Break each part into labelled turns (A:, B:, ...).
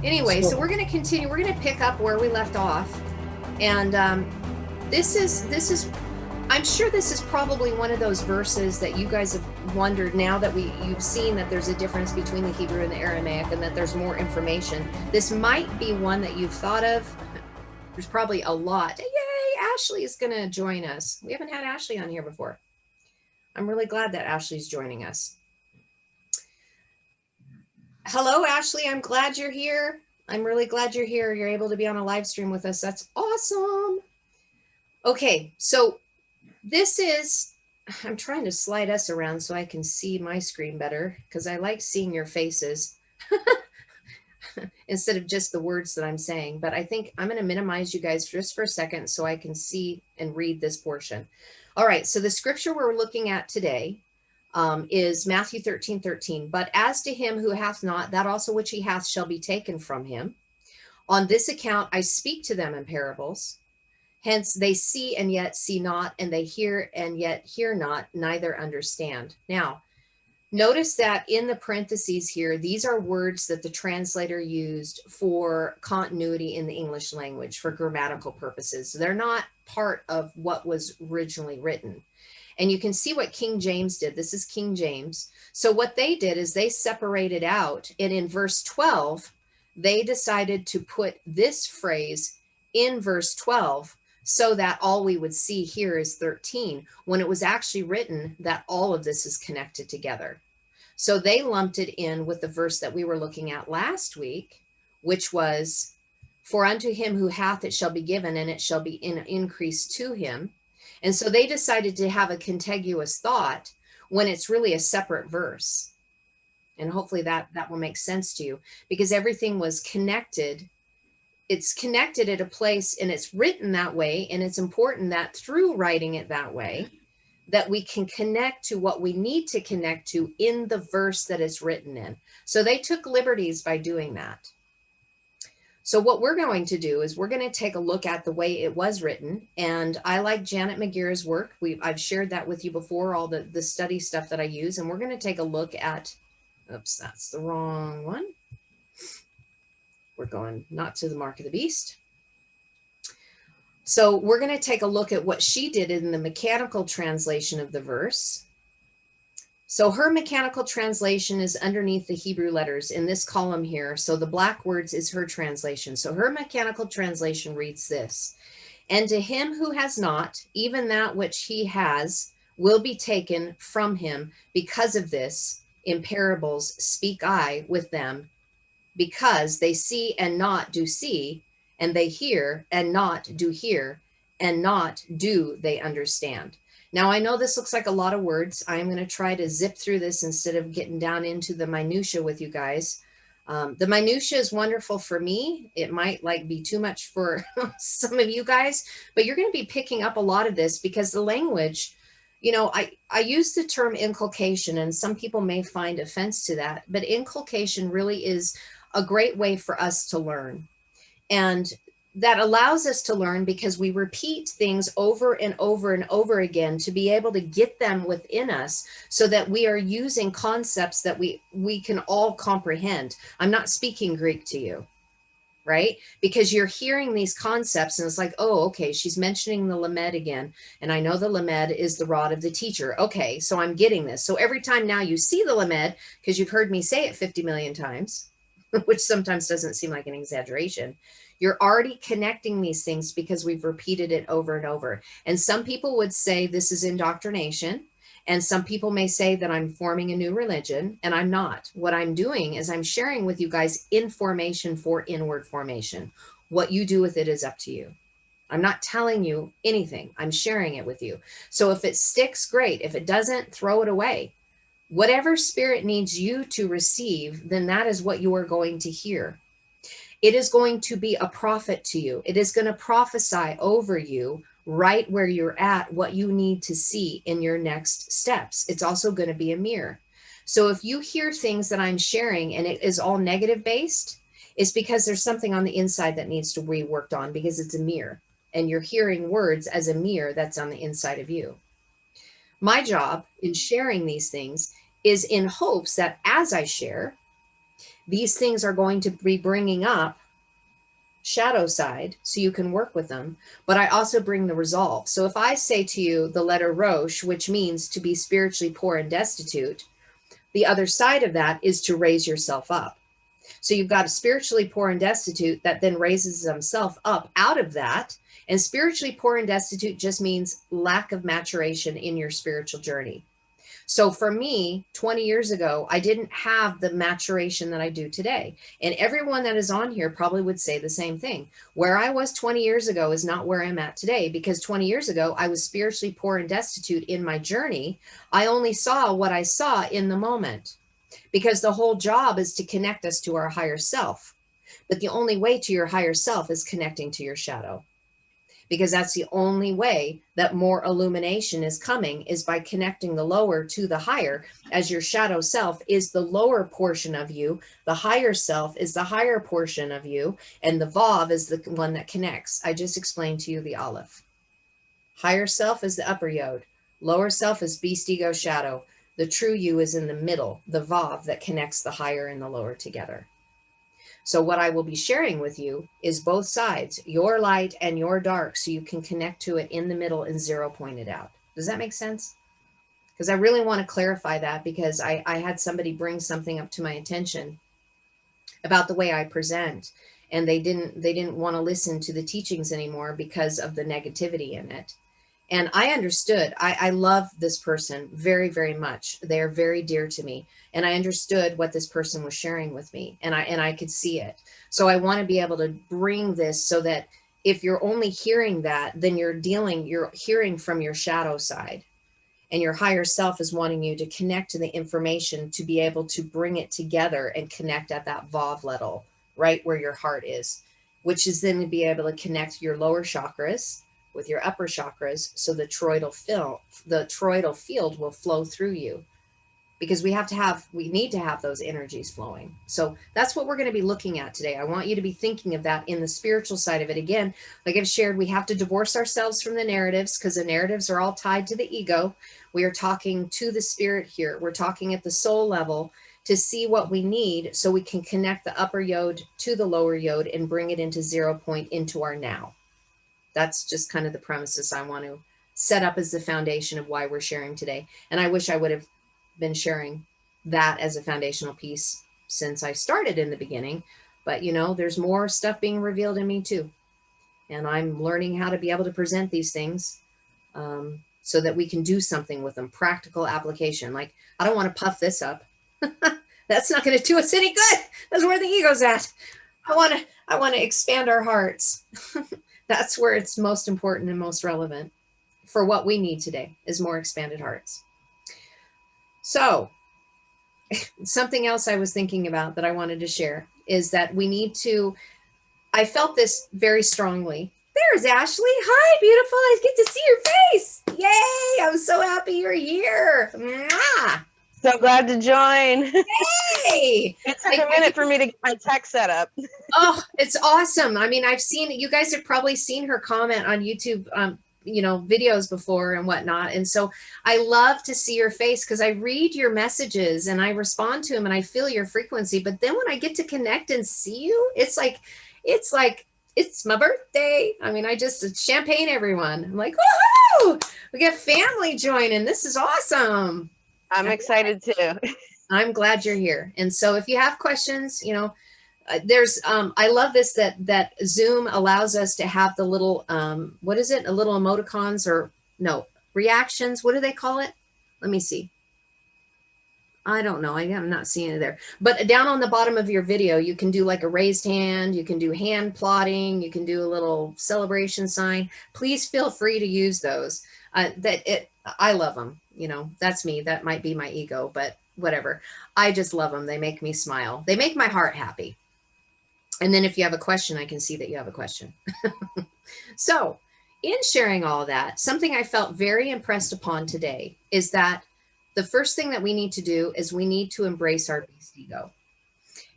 A: Anyway, so we're going to continue. We're going to pick up where we left off. And this is I'm sure this is probably one of those verses that you guys have wondered, now that you've seen that there's a difference between the Hebrew and the Aramaic and that there's more information. This might be one that you've thought of. There's probably a lot. Yay, Ashley is going to join us. We haven't had Ashley on here before. I'm really glad that Ashley's joining us. Hello, Ashley. I'm glad you're here. I'm really glad you're here. You're able to be on a live stream with us. That's awesome. Okay, so this is, I'm trying to slide us around so I can see my screen better, because I like seeing your faces instead of just the words that I'm saying. But I think I'm going to minimize you guys just for a second so I can see and read this portion. All right, so the scripture we're looking at today is Matthew 13:13. But as to him who hath not, that also which he hath shall be taken from him. On this account I speak to them in parables. Hence they see and yet see not, and they hear and yet hear not, neither understand. Now, notice that in the parentheses here, these are words that the translator used for continuity in the English language for grammatical purposes. They're not part of what was originally written. And you can see what King James did. This is King James. So what they did is they separated out, and in verse 12, they decided to put this phrase in verse 12 so that all we would see here is 13, when it was actually written that all of this is connected together. So they lumped it in with the verse that we were looking at last week, which was, for unto him who hath it shall be given, and it shall be increased to him. And so they decided to have a contiguous thought when it's really a separate verse. And hopefully that will make sense to you, because everything was connected. It's connected at a place, and it's written that way. And it's important that through writing it that way, that we can connect to what we need to connect to in the verse that it's written in. So they took liberties by doing that. So what we're going to do is we're going to take a look at the way it was written. And I like Janet McGear's work. I've shared that with you before, all the study stuff that I use. And we're going to take a look at, oops, that's the wrong one. We're going not to the Mark of the Beast. So we're going to take a look at what she did in the mechanical translation of the verse. So her mechanical translation is underneath the Hebrew letters in this column here. So the black words is her translation. So her mechanical translation reads this: and to him who has not, even that which he has will be taken from him. Because of this, in parables speak I with them, because they see and not do see, and they hear and not do hear, and not do they understand. Now, I know this looks like a lot of words. I'm going to try to zip through this instead of getting down into the minutia with you guys. The minutia is wonderful for me. It might be too much for some of you guys, but you're going to be picking up a lot of this, because the language, I use the term inculcation, and some people may find offense to that, but inculcation really is a great way for us to learn. And that allows us to learn because we repeat things over and over and over again to be able to get them within us, so that we are using concepts that we can all comprehend. I'm not speaking Greek to you, right? Because you're hearing these concepts and it's like, oh, okay, she's mentioning the lamed again. And I know the lamed is the rod of the teacher. Okay, so I'm getting this. So every time now you see the lamed, because you've heard me say it 50 million times, which sometimes doesn't seem like an exaggeration, you're already connecting these things because we've repeated it over and over. And some people would say this is indoctrination. And some people may say that I'm forming a new religion, and I'm not. What I'm doing is I'm sharing with you guys information for inward formation. What you do with it is up to you. I'm not telling you anything. I'm sharing it with you. So if it sticks, great. If it doesn't, throw it away. Whatever spirit needs you to receive, then that is what you are going to hear. It is going to be a prophet to you. It is going to prophesy over you right where you're at, what you need to see in your next steps. It's also going to be a mirror. So if you hear things that I'm sharing and it is all negative based, it's because there's something on the inside that needs to be worked on, because it's a mirror and you're hearing words as a mirror that's on the inside of you. My job in sharing these things is in hopes that as I share, These things are going to be bringing up shadow side so you can work with them, but I also bring the resolve. So if I say to you the letter Rosh, which means to be spiritually poor and destitute, the other side of that is to raise yourself up. So you've got a spiritually poor and destitute that then raises himself up out of that. And spiritually poor and destitute just means lack of maturation in your spiritual journey. So for me, 20 years ago, I didn't have the maturation that I do today. And everyone that is on here probably would say the same thing. Where I was 20 years ago is not where I'm at today, because 20 years ago, I was spiritually poor and destitute in my journey. I only saw what I saw in the moment, because the whole job is to connect us to our higher self. But the only way to your higher self is connecting to your shadow, because that's the only way that more illumination is coming, is by connecting the lower to the higher, as your shadow self is the lower portion of you, the higher self is the higher portion of you, and the Vav is the one that connects. I just explained to you the Aleph. Higher self is the upper Yod. Lower self is beast, ego, shadow. The true you is in the middle, the Vav that connects the higher and the lower together. So what I will be sharing with you is both sides, your light and your dark, so you can connect to it in the middle and zero point it out. Does that make sense? Because I really want to clarify that, because I had somebody bring something up to my attention about the way I present, and they didn't want to listen to the teachings anymore because of the negativity in it. And I understood. I love this person very, very much. They're very dear to me. And I understood what this person was sharing with me, and I could see it. So I want to be able to bring this so that if you're only hearing that, then you're hearing from your shadow side. And your higher self is wanting you to connect to the information to be able to bring it together and connect at that Vav level, right where your heart is, which is then to be able to connect your lower chakras with your upper chakras, so the toroidal field will flow through you, because we need to have those energies flowing. So that's what we're going to be looking at today. I want you to be thinking of that in the spiritual side of it. Again, like I've shared, we have to divorce ourselves from the narratives, because the narratives are all tied to the ego. We are talking to the spirit here. We're talking at the soul level to see what we need, so we can connect the upper Yod to the lower Yod and bring it into 0 point, into our now. That's just kind of the premises I want to set up as the foundation of why we're sharing today. And I wish I would have been sharing that as a foundational piece since I started in the beginning. But, there's more stuff being revealed in me too. And I'm learning how to be able to present these things so that we can do something with them, practical application. Like, I don't want to puff this up. That's not going to do us any good. That's where the ego's at. I want to expand our hearts. That's where it's most important and most relevant for what we need today, is more expanded hearts. So something else I was thinking about that I wanted to share is that we need to, I felt this very strongly. There's Ashley. Hi, beautiful. I get to see your face. Yay. I'm so happy you're here. Mwah.
B: So glad to join.
A: Hey.
B: It took a minute for me to get my tech set up.
A: Oh, it's awesome. I mean, you guys have probably seen her comment on YouTube, videos before and whatnot. And so I love to see your face, because I read your messages and I respond to them and I feel your frequency. But then when I get to connect and see you, it's like it's my birthday. I mean, champagne everyone. I'm like, woohoo! We got family joining. This is awesome.
B: I'm excited too.
A: I'm glad you're here. And so if you have questions, there's I love this that Zoom allows us to have the little what is it, a little emoticons, or no, reactions, what do they call it? Let me see. I don't know, I'm not seeing it there, but down on the bottom of your video you can do like a raised hand, you can do hand plotting, you can do a little celebration sign. Please feel free to use those. I love them. That's me. That might be my ego, but whatever. I just love them. They make me smile. They make my heart happy. And then if you have a question, I can see that you have a question. So in sharing all that, something I felt very impressed upon today is that the first thing that we need to do is we need to embrace our beast ego.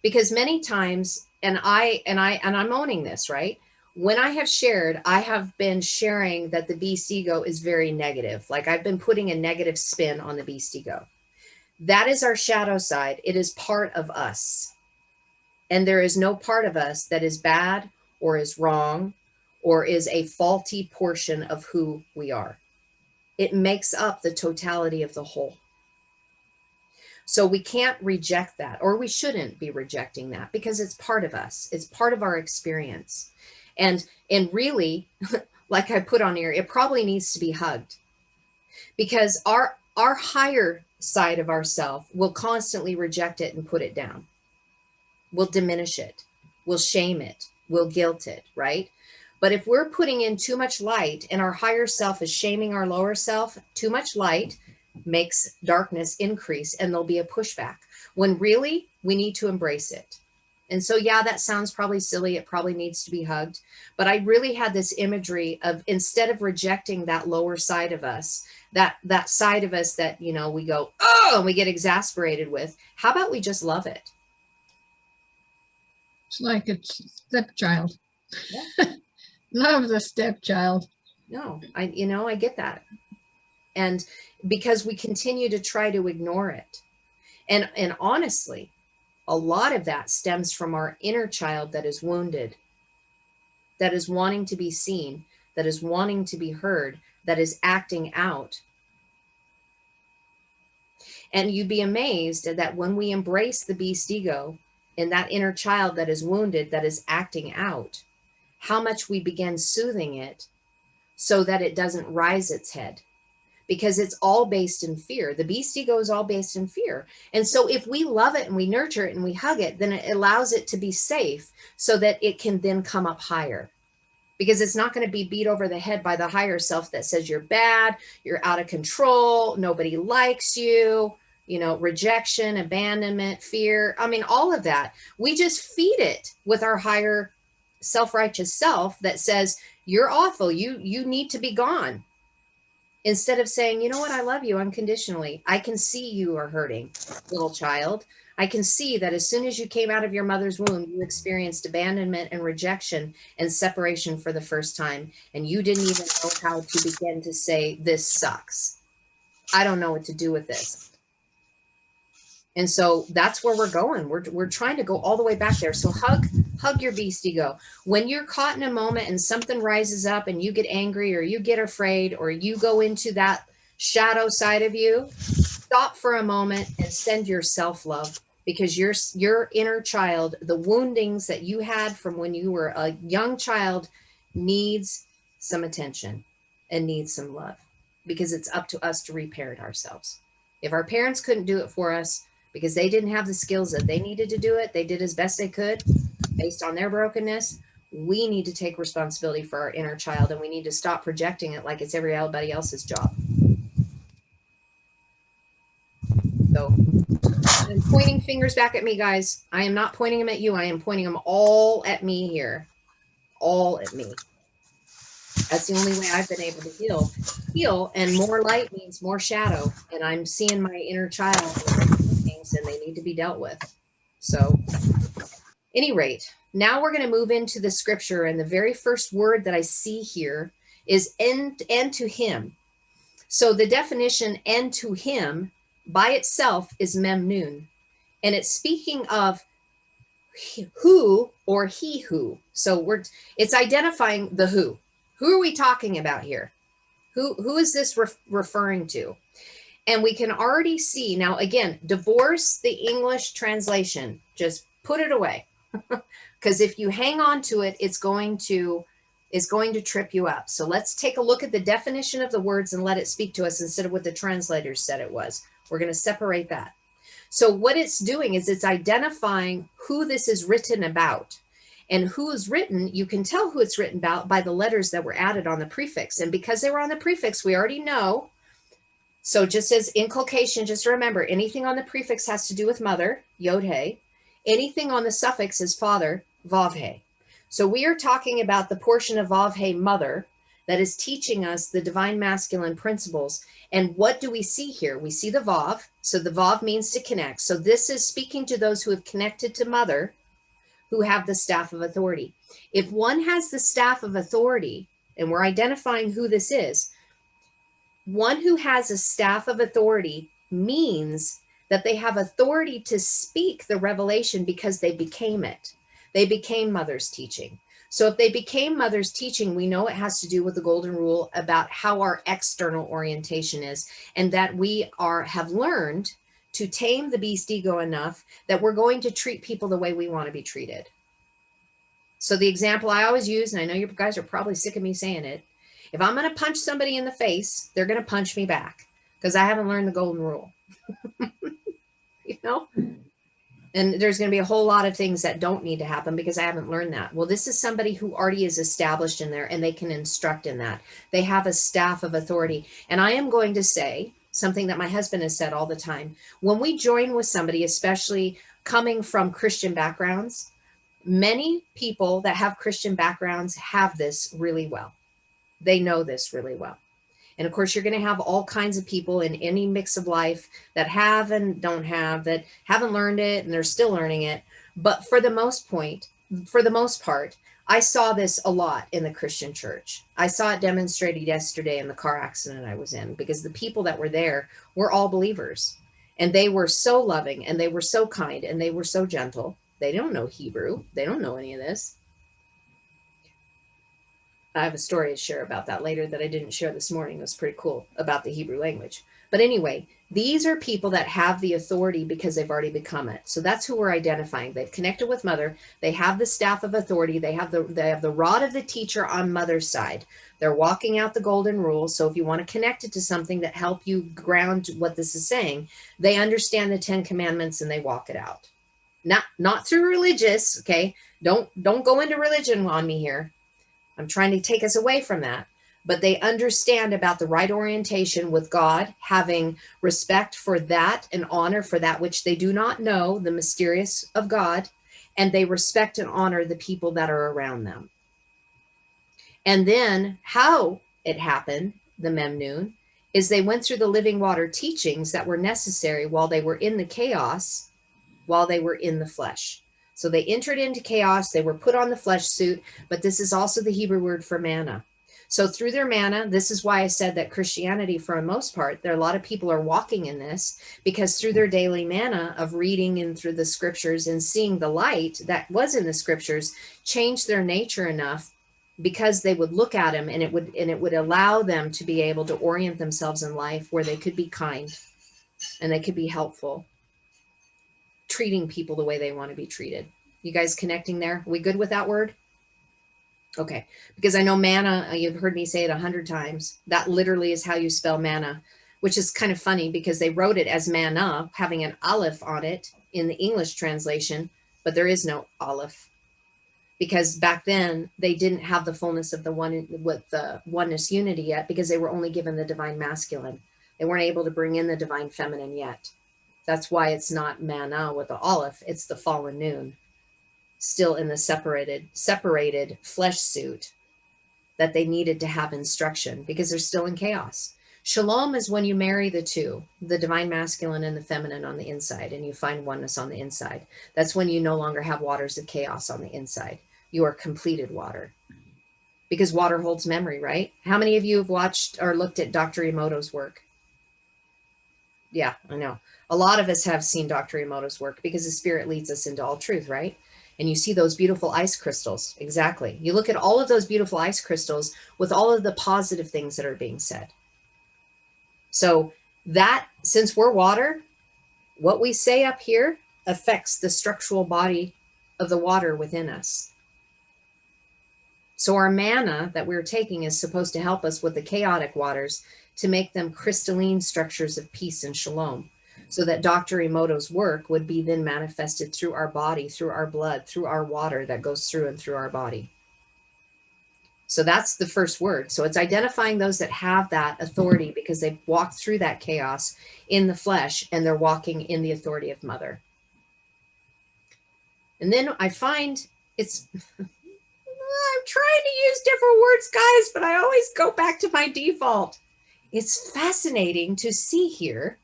A: Because many times, and I'm owning this, right? When I have shared, I have been sharing that the beast ego is very negative. Like, I've been putting a negative spin on the beast ego. That is our shadow side. It is part of us. And there is no part of us that is bad or is wrong or is a faulty portion of who we are. It makes up the totality of the whole. So we can't reject that, or we shouldn't be rejecting that, because it's part of us. It's part of our experience. And really, like I put on here, it probably needs to be hugged, because our higher side of ourself will constantly reject it and put it down. We'll diminish it. We'll shame it. We'll guilt it, right? But if we're putting in too much light and our higher self is shaming our lower self, too much light makes darkness increase, and there'll be a pushback, when really we need to embrace it. And so, yeah, that sounds probably silly. It probably needs to be hugged. But I really had this imagery of, instead of rejecting that lower side of us, that side of us that, you know, we go, oh, and we get exasperated with, how about we just love it?
C: It's like a stepchild.
A: Yeah.
C: Love the stepchild.
A: No, I get that. And because we continue to try to ignore it. And honestly, a lot of that stems from our inner child that is wounded, that is wanting to be seen, that is wanting to be heard, that is acting out. And you'd be amazed that when we embrace the beast ego and that inner child that is wounded, that is acting out, how much we begin soothing it so that it doesn't rise its head. Because it's all based in fear. The beast ego is all based in fear. And so if we love it and we nurture it and we hug it, then it allows it to be safe so that it can then come up higher. Because it's not going to be beat over the head by the higher self that says you're bad, you're out of control, nobody likes you, rejection, abandonment, fear. I mean, all of that. We just feed it with our higher self-righteous self that says, you're awful, you need to be gone. Instead of saying, you know what, I love you unconditionally. I can see you are hurting, little child. I can see that as soon as you came out of your mother's womb, you experienced abandonment and rejection and separation for the first time. And you didn't even know how to begin to say, this sucks. I don't know what to do with this. And so that's where we're going. We're trying to go all the way back there. So hug your beast ego. When you're caught in a moment and something rises up and you get angry or you get afraid or you go into that shadow side of you, stop for a moment and send your self-love, because your inner child, the woundings that you had from when you were a young child, needs some attention and needs some love, because it's up to us to repair it ourselves. If our parents couldn't do it for us, because they didn't have the skills that they needed to do it, they did as best they could based on their brokenness. We need to take responsibility for our inner child, and we need to stop projecting it like it's everybody else's job. So I'm pointing fingers back at me, guys. I am not pointing them at you. I am pointing them all at me here. All at me. That's the only way I've been able to heal. And more light means more shadow. And I'm seeing my inner child things, and they need to be dealt with. So any rate, now we're going to move into the scripture. And the very first word that I see here is and to him. So the definition and to him by itself is memnoon. And it's speaking of who or he who. So it's identifying the who. Who are we talking about here? Who is this referring to? And we can already see now, again, divorce the English translation. Just put it away. Because if you hang on to it, it's going to trip you up. So let's take a look at the definition of the words and let it speak to us instead of what the translators said it was. We're going to separate that. So what it's doing is it's identifying who this is written about. And who is written, you can tell who it's written about by the letters that were added on the prefix. And because they were on the prefix, we already know. So just as inculcation, just remember, anything on the prefix has to do with mother, yod-he. Anything on the suffix is father, vav-he. So we are talking about the portion of vav-he, mother, that is teaching us the divine masculine principles. And what do we see here? We see the vav. So the vav means to connect. So this is speaking to those who have connected to mother, who have the staff of authority. If one has the staff of authority, and we're identifying who this is, one who has a staff of authority means that they have authority to speak the revelation because they became it. They became mother's teaching. So if they became mother's teaching, we know it has to do with the golden rule about how our external orientation is, and that we have learned to tame the beast ego enough that we're going to treat people the way we want to be treated. So the example I always use, and I know you guys are probably sick of me saying it, if I'm going to punch somebody in the face, they're going to punch me back because I haven't learned the golden rule. You know? And there's going to be a whole lot of things that don't need to happen because I haven't learned that. Well, this is somebody who already is established in there and they can instruct in that. They have a staff of authority. And I am going to say something that my husband has said all the time. When we join with somebody, especially coming from Christian backgrounds, many people that have Christian backgrounds have this really well. They know this really well. And of course, you're going to have all kinds of people in any mix of life that have and don't have, that haven't learned it and they're still learning it. But for the most part, I saw this a lot in the Christian church. I saw it demonstrated yesterday in the car accident I was in, because the people that were there were all believers. And they were so loving and they were so kind and they were so gentle. They don't know Hebrew. They don't know any of this. I have a story to share about that later that I didn't share this morning. It was pretty cool about the Hebrew language. But anyway, these are people that have the authority because they've already become it. So that's who we're identifying. They've connected with mother. They have the staff of authority. They have the rod of the teacher on mother's side. They're walking out the golden rule. So if you want to connect it to something that help you ground what this is saying, they understand the 10 commandments and they walk it out. Not through religious, okay? Don't go into religion on me here. I'm trying to take us away from that, but they understand about the right orientation with God, having respect for that and honor for that which they do not know, the mysterious of God, and they respect and honor the people that are around them. And then how it happened, the Memnoon, is they went through the living water teachings that were necessary while they were in the chaos, while they were in the flesh. So they entered into chaos, they were put on the flesh suit, but this is also the Hebrew word for manna. So through their manna, this is why I said that Christianity, for the most part, there are a lot of people are walking in this, because through their daily manna of reading and through the scriptures and seeing the light that was in the scriptures, changed their nature enough because they would look at them and it would allow them to be able to orient themselves in life where they could be kind and they could be helpful, treating people the way they want to be treated. You guys connecting there? Are we good with that word? Okay. Because I know manna, you've heard me say it 100 times. That literally is how you spell manna, which is kind of funny because they wrote it as manna, having an aleph on it in the English translation, but there is no aleph. Because back then they didn't have the fullness of the one with the oneness unity yet, because they were only given the divine masculine. They weren't able to bring in the divine feminine yet. That's why it's not manna with the aleph, it's the fallen noon, still in the separated flesh suit that they needed to have instruction because they're still in chaos. Shalom is when you marry the two, the divine masculine and the feminine on the inside, and you find oneness on the inside. That's when you no longer have waters of chaos on the inside. You are completed water, because water holds memory, right? How many of you have watched or looked at Dr. Emoto's work? Yeah, I know. A lot of us have seen Dr. Emoto's work because the spirit leads us into all truth, right? And you see those beautiful ice crystals. Exactly. You look at all of those beautiful ice crystals with all of the positive things that are being said. So that, since we're water, what we say up here affects the structural body of the water within us. So our manna that we're taking is supposed to help us with the chaotic waters to make them crystalline structures of peace and shalom, so that Dr. Emoto's work would be then manifested through our body, through our blood, through our water that goes through and through our body. So that's the first word. So it's identifying those that have that authority because they've walked through that chaos in the flesh and they're walking in the authority of mother. And then I find it's, I'm trying to use different words, guys, but I always go back to my default. It's fascinating to see here.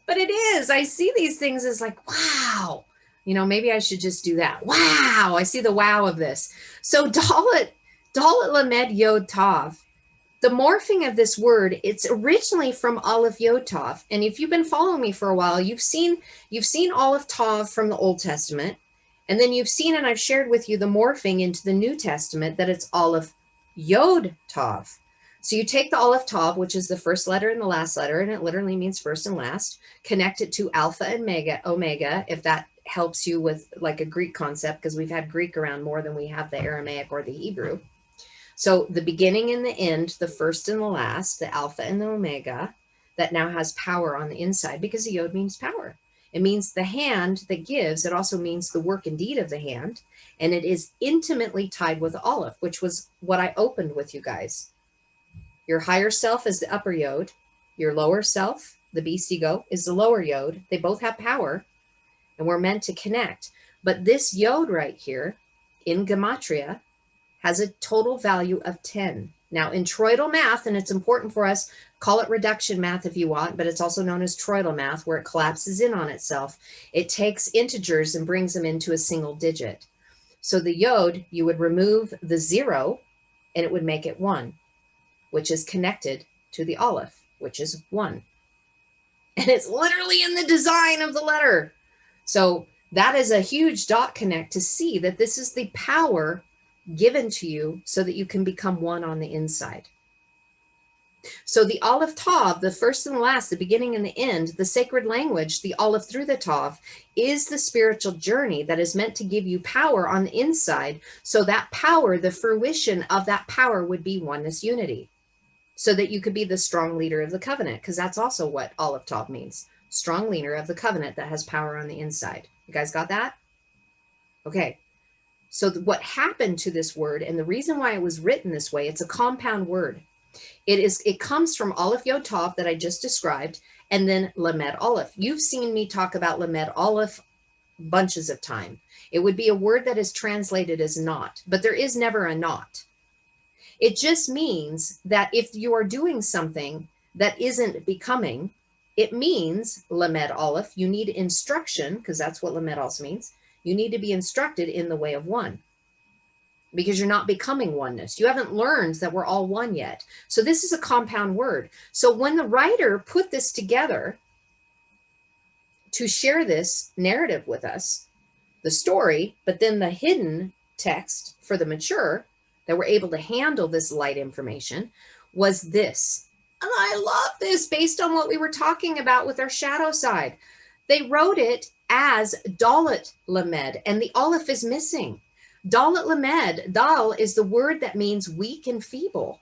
A: But it is. I see these things as like, wow. You know, maybe I should just do that. Wow. I see the wow of this. So Dalet Lamed Yod Tav. The morphing of this word, it's originally from Aleph Yod Tav. And if you've been following me for a while, you've seen Aleph Tav from the Old Testament. And then you've seen, and I've shared with you the morphing into the New Testament, that it's Aleph Yod Tav. So you take the Aleph Tav, which is the first letter and the last letter, and it literally means first and last, connect it to Alpha and Omega, if that helps you with like a Greek concept, because we've had Greek around more than we have the Aramaic or the Hebrew. So the beginning and the end, the first and the last, the Alpha and the Omega, that now has power on the inside, because the Yod means power. It means the hand that gives. It also means the work and deed of the hand. And it is intimately tied with Aleph, which was what I opened with you guys. Your higher self is the upper Yod. Your lower self, the beast ego, is the lower Yod. They both have power, and we're meant to connect. But this Yod right here in Gematria has a total value of 10. Now in toroidal math, and it's important for us, call it reduction math if you want, but it's also known as toroidal math, where it collapses in on itself. It takes integers and brings them into a single digit. So the Yod, you would remove the 0 and it would make it 1, which is connected to the Aleph, which is 1. And it's literally in the design of the letter. So that is a huge dot connect to see that this is the power given to you so that you can become one on the inside. So the Aleph Tav, the first and the last, the beginning and the end, the sacred language, the Aleph through the Tav, is the spiritual journey that is meant to give you power on the inside. So that power, the fruition of that power, would be oneness unity, so that you could be the strong leader of the covenant, because that's also what Aleph Tav means. Strong leader of the covenant that has power on the inside. You guys got that? Okay. So what happened to this word, and the reason why it was written this way, it's a compound word. It comes from Aleph Yod Tav that I just described, and then Lamed Aleph. You've seen me talk about Lamed Aleph bunches of time. It would be a word that is translated as not, but there is never a not. It just means that if you are doing something that isn't becoming, it means Lamed Aleph. You need instruction, because that's what Lamed also means. You need to be instructed in the way of one, because you're not becoming oneness. You haven't learned that we're all one yet. So this is a compound word. So when the writer put this together to share this narrative with us, the story, but then the hidden text for the mature that were able to handle this light information, was this. And I love this based on what we were talking about with our shadow side. They wrote it as Dalet Lamed, and the Aleph is missing. Dalet Lamed, Dal is the word that means weak and feeble.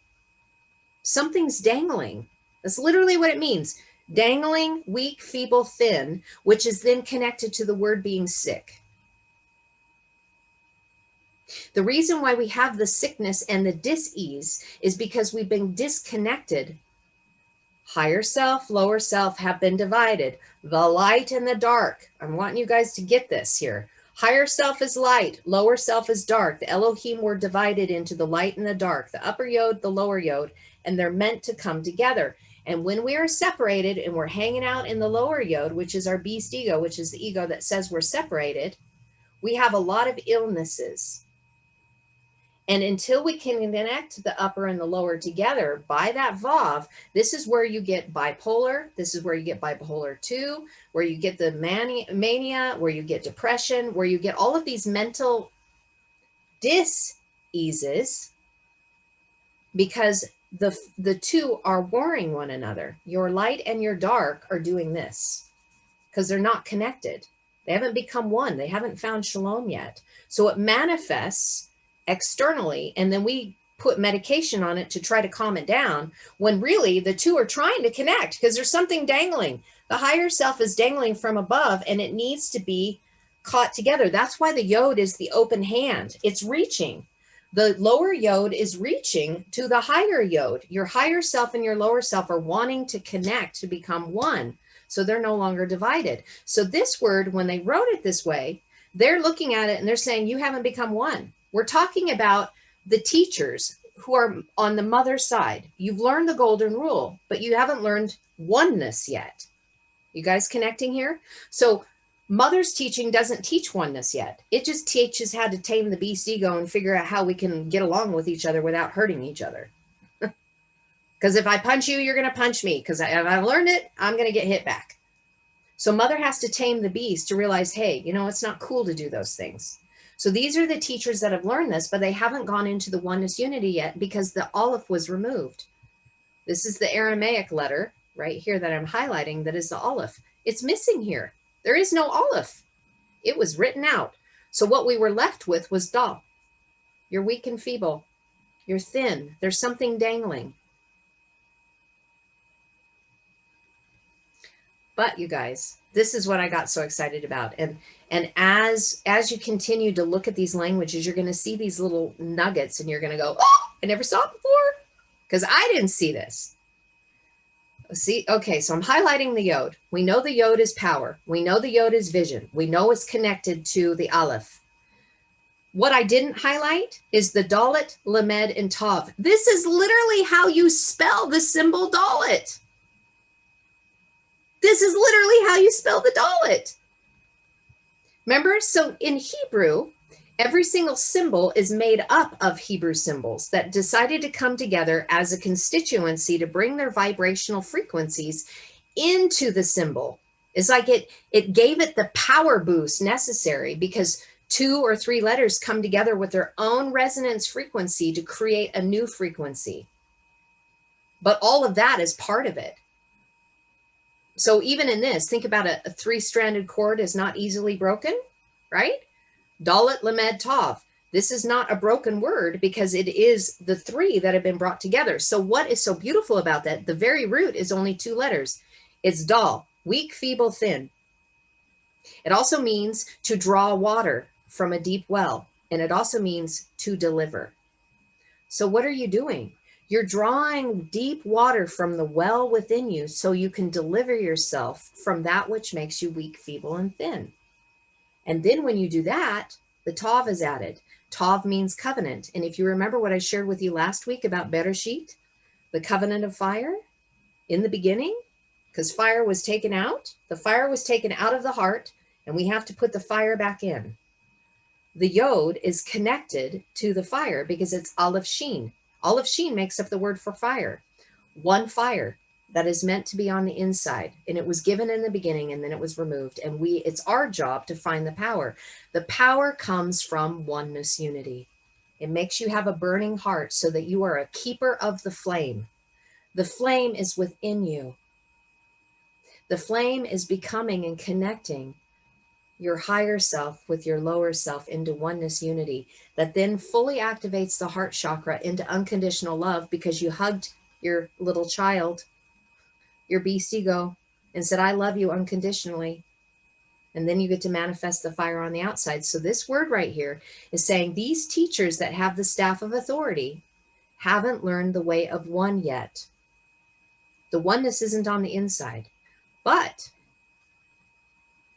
A: Something's dangling. That's literally what it means. Dangling, weak, feeble, thin, which is then connected to the word being sick. The reason why we have the sickness and the dis-ease is because we've been disconnected. Higher self, lower self have been divided. The light and the dark. I'm wanting you guys to get this here. Higher self is light, lower self is dark. The Elohim were divided into the light and the dark, the upper Yod, the lower Yod, and they're meant to come together. And when we are separated and we're hanging out in the lower Yod, which is our beast ego, which is the ego that says we're separated, we have a lot of illnesses. And until we can connect the upper and the lower together by that Vav, this is where you get bipolar. This is where you get bipolar 2, where you get the mania, where you get depression, where you get all of these mental dis-eases, because the two are warring one another. Your light and your dark are doing this because they're not connected. They haven't become one. They haven't found shalom yet. So it manifests externally, and then we put medication on it to try to calm it down, when really the two are trying to connect because there's something dangling. The higher self is dangling from above, and it needs to be caught together. That's why the Yod is the open hand. It's reaching. The lower Yod is reaching to the higher Yod. Your higher self and your lower self are wanting to connect to become one, so they're no longer divided. So this word, when they wrote it this way, they're looking at it and they're saying, you haven't become one. We're talking about the teachers who are on the mother side. You've learned the golden rule, but you haven't learned oneness yet. You guys connecting here? So mother's teaching doesn't teach oneness yet. It just teaches how to tame the beast ego and figure out how we can get along with each other without hurting each other. Because if I punch you, you're going to punch me. Because if I learned it, I'm going to get hit back. So mother has to tame the beast to realize, hey, you know, it's not cool to do those things. So these are the teachers that have learned this, but they haven't gone into the oneness unity yet because the aleph was removed. This is the Aramaic letter right here that I'm highlighting. That is the aleph. It's missing here. There is no aleph. It was written out. So what we were left with was dal. You're weak and feeble. You're thin. There's something dangling. But you guys, this is what I got so excited about. And as you continue to look at these languages, you're going to see these little nuggets and you're going to go, oh, I never saw it before. Because I didn't see this. See, okay, so I'm highlighting the yod. We know the yod is power. We know the yod is vision. We know it's connected to the aleph. What I didn't highlight is the dalet, lamed, and tav. This is literally how you spell the symbol dalet. This is literally how you spell the dalet. Remember, so in Hebrew, every single symbol is made up of Hebrew symbols that decided to come together as a constituency to bring their vibrational frequencies into the symbol. It's like it gave it the power boost necessary because 2 or 3 letters come together with their own resonance frequency to create a new frequency. But all of that is part of it. So even in this, think about a 3-stranded cord is not easily broken, right? Dalet, lamed, tav. This is not a broken word because it is the 3 that have been brought together. So what is so beautiful about that? The very root is only 2 letters. It's dal, weak, feeble, thin. It also means to draw water from a deep well. And it also means to deliver. So what are you doing? You're drawing deep water from the well within you so you can deliver yourself from that which makes you weak, feeble, and thin. And then when you do that, the tav is added. Tav means covenant. And if you remember what I shared with you last week about Bereshit, the covenant of fire in the beginning, because fire was taken out, the fire was taken out of the heart, and we have to put the fire back in. The yod is connected to the fire because it's aleph shin. Aleph shin makes up the word for fire. One fire that is meant to be on the inside. And it was given in the beginning and then it was removed. And it's our job to find the power. The power comes from oneness unity. It makes you have a burning heart so that you are a keeper of the flame. The flame is within you. The flame is becoming and connecting your higher self with your lower self into oneness unity that then fully activates the heart chakra into unconditional love because you hugged your little child, your beast ego, and said, I love you unconditionally. And then you get to manifest the fire on the outside. So this word right here is saying these teachers that have the staff of authority haven't learned the way of one yet. The oneness isn't on the inside, but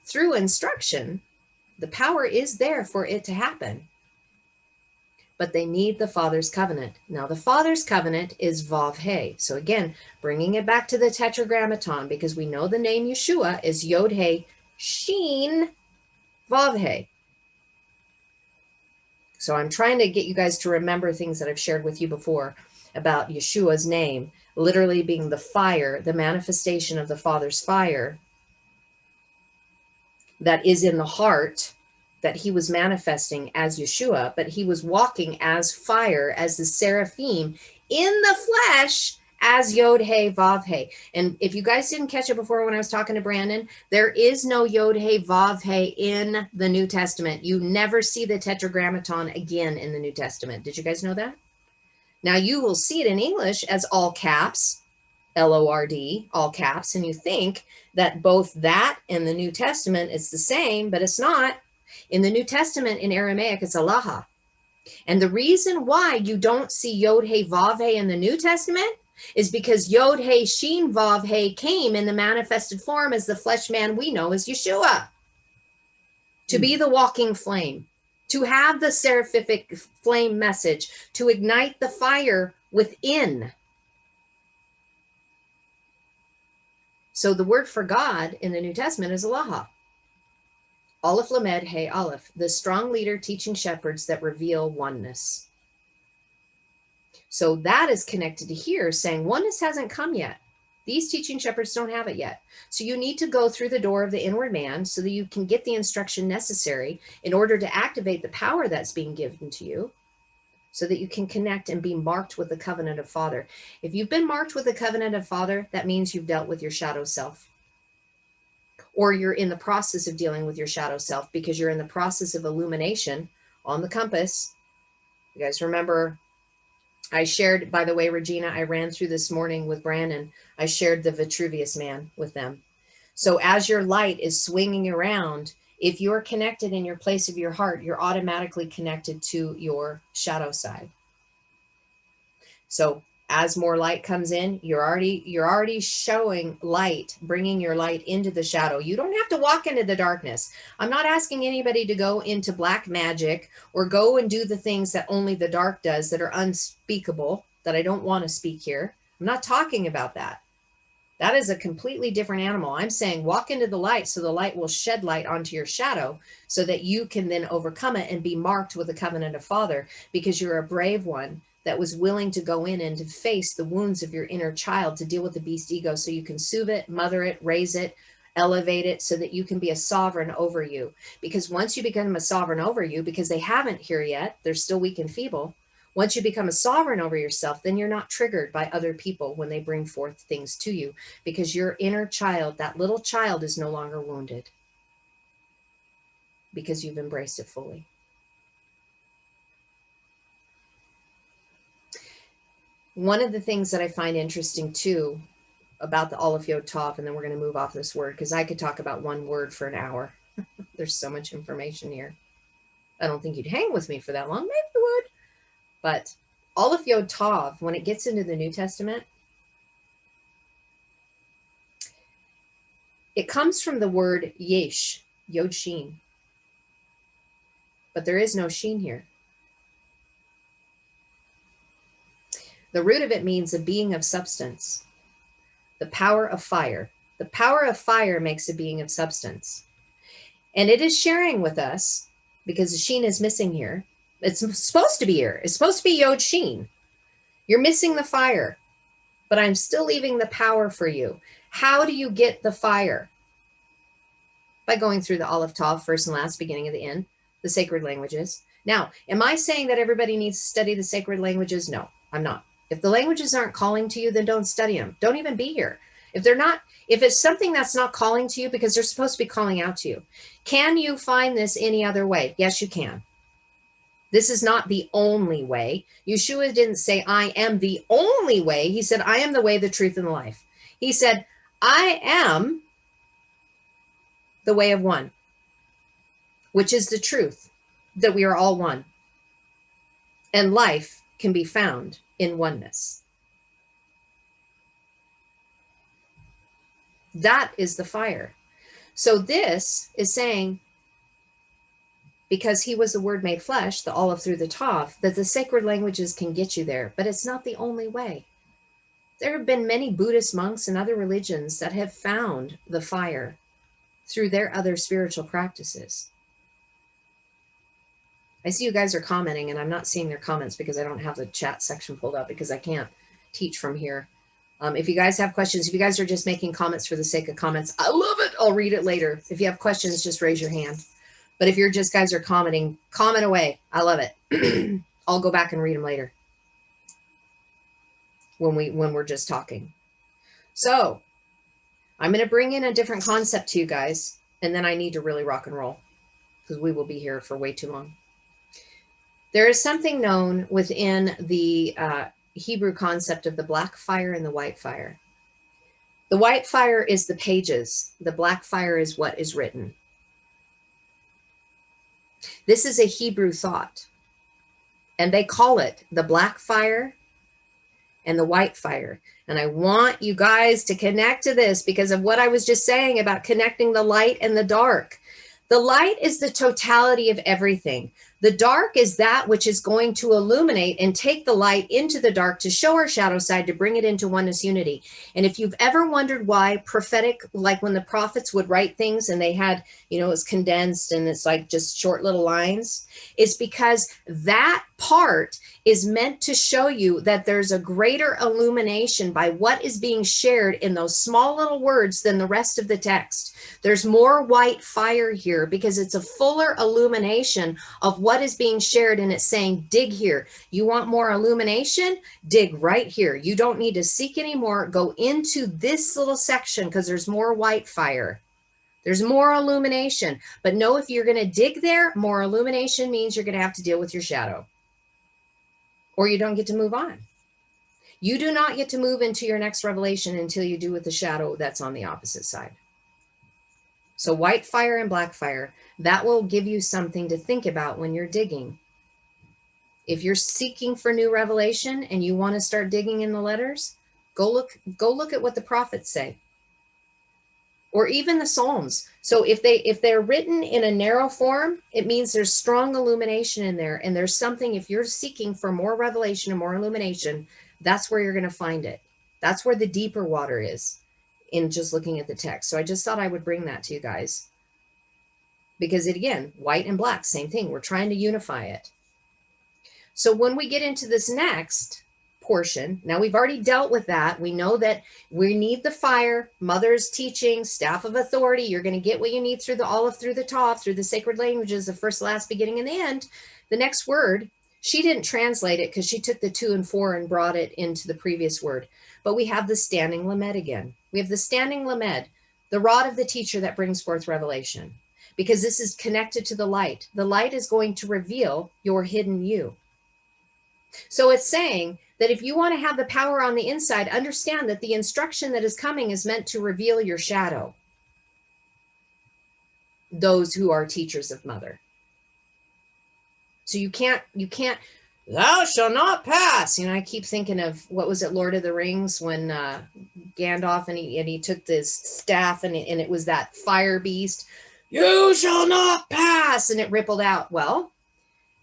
A: through instruction, the power is there for it to happen. But they need the Father's covenant. Now, the Father's covenant is Vav He. So again, bringing it back to the Tetragrammaton, because we know the name Yeshua is Yod He Shin Vav He. So I'm trying to get you guys to remember things that I've shared with you before about Yeshua's name, literally being the fire, the manifestation of the Father's fire that is in the heart that he was manifesting as Yeshua, but he was walking as fire, as the seraphim in the flesh as Yod He Vav He. And if you guys didn't catch it before when I was talking to Brandon, there is no Yod He Vav He in the New Testament. You never see the Tetragrammaton again in the New Testament. Did you guys know that? Now you will see it in English as all caps, L-O-R-D, all caps, and you think that both that and the New Testament is the same, but it's not. In the New Testament, in Aramaic, it's Alaha. And the reason why you don't see Yod He Vav He in the New Testament is because Yod He Shin Vav He came in the manifested form as the flesh man we know as Yeshua. To be the walking flame, to have the seraphic flame message, to ignite the fire within. So the word for God in the New Testament is Alaha. Aleph Lamed He Aleph, the strong leader teaching shepherds that reveal oneness. So that is connected to here saying oneness hasn't come yet. These teaching shepherds don't have it yet. So you need to go through the door of the inward man so that you can get the instruction necessary in order to activate the power that's being given to you so that you can connect and be marked with the covenant of Father. If you've been marked with the covenant of Father, that means you've dealt with your shadow self. Or you're in the process of dealing with your shadow self because you're in the process of illumination on the compass. You guys remember I shared, by the way, Regina, I ran through this morning with Brandon. I shared the Vitruvius man with them. So as your light is swinging around, if you're connected in your place of your heart, you're automatically connected to your shadow side. So as more light comes in, you're already showing light, bringing your light into the shadow. You don't have to walk into the darkness. I'm not asking anybody to go into black magic or go and do the things that only the dark does that are unspeakable, that I don't want to speak here. I'm not talking about that. That is a completely different animal. I'm saying walk into the light so the light will shed light onto your shadow so that you can then overcome it and be marked with the covenant of Father because you're a brave one that was willing to go in and to face the wounds of your inner child, to deal with the beast ego so you can soothe it, mother it, raise it, elevate it so that you can be a sovereign over you. Because once you become a sovereign over you, because they haven't here yet, they're still weak and feeble. Once you become a sovereign over yourself, then you're not triggered by other people when they bring forth things to you because your inner child, that little child, is no longer wounded because you've embraced it fully. One of the things that I find interesting too about the Aleph Yod Tav, and then we're going to move off this word because I could talk about one word for an hour. There's so much information here. I don't think you'd hang with me for that long. Maybe you would. But Aleph Yod Tav, when it gets into the New Testament, it comes from the word yesh, Yod Shin. But there is no Shin here. The root of it means a being of substance, the power of fire. The power of fire makes a being of substance. And it is sharing with us, because the Shin is missing here. It's supposed to be here. It's supposed to be Yod Shin. You're missing the fire, but I'm still leaving the power for you. How do you get the fire? By going through the Aleph Tav, first and last, beginning of the end, the sacred languages. Now, am I saying that everybody needs to study the sacred languages? No, I'm not. If the languages aren't calling to you, then don't study them. Don't even be here. If it's something that's not calling to you, because they're supposed to be calling out to you. Can you find this any other way? Yes, you can. This is not the only way. Yeshua didn't say, I am the only way. He said, I am the way, the truth, and the life. He said, I am the way of one, which is the truth, that we are all one. And life can be found in oneness. That is the fire. So this is saying, because he was the word made flesh, the Aleph through the Tav, that the sacred languages can get you there, but it's not the only way. There have been many Buddhist monks and other religions that have found the fire through their other spiritual practices. I see you guys are commenting, and I'm not seeing their comments because I don't have the chat section pulled up because I can't teach from here. If you guys have questions, if you guys are just making comments for the sake of comments, I love it. I'll read it later. If you have questions, just raise your hand. But if you're just guys are commenting, comment away. I love it. I'll go back and read them later when we're just talking. So I'm going to bring in a different concept to you guys, and then I need to really rock and roll because we will be here for way too long. There is something known within the Hebrew concept of the black fire and the white fire. The white fire is the pages. The black fire is what is written. This is a Hebrew thought, and they call it the black fire and the white fire. And I want you guys to connect to this because of what I was just saying about connecting the light and the dark. The light is the totality of everything. The dark is that which is going to illuminate and take the light into the dark to show our shadow side, to bring it into oneness unity. And if you've ever wondered why prophetic, like when the prophets would write things and they had, you know, it's condensed and it's like just short little lines, it's because that part is meant to show you that there's a greater illumination by what is being shared in those small little words than the rest of the text. There's more white fire here because it's a fuller illumination of what is being shared, and it's saying, dig here. You want more illumination? Dig right here. You don't need to seek anymore. Go into this little section because there's more white fire. There's more illumination. But know, if you're going to dig there, more illumination means you're going to have to deal with your shadow, or you don't get to move on. You do not get to move into your next revelation until you do with the shadow that's on the opposite side. So white fire and black fire, that will give you something to think about when you're digging. If you're seeking for new revelation and you want to start digging in the letters, go look at what the prophets say, or even the Psalms. So if they're written in a narrow form, it means there's strong illumination in there. And there's something, if you're seeking for more revelation and more illumination, that's where you're going to find it. That's where the deeper water is in just looking at the text. So I just thought I would bring that to you guys, because it, again, white and black, same thing. We're trying to unify it. So when we get into this next portion, now we've already dealt with that. We know that we need the fire, mother's teaching, staff of authority. You're going to get what you need through the olive, through the tav, through the sacred languages, the first, last, beginning, and the end. The next word, she didn't translate it because she took the 2 and 4 and brought it into the previous word. But we have the standing lamed again. We have the standing lamed, the rod of the teacher that brings forth revelation, because this is connected to the light. The light is going to reveal your hidden you. So it's saying that if you want to have the power on the inside, understand that the instruction that is coming is meant to reveal your shadow. Those who are teachers of mother. So you can't, thou shall not pass. You know, I keep thinking of, what was it, Lord of the Rings, when Gandalf and he took this staff and it was that fire beast. You shall not pass. And it rippled out. Well,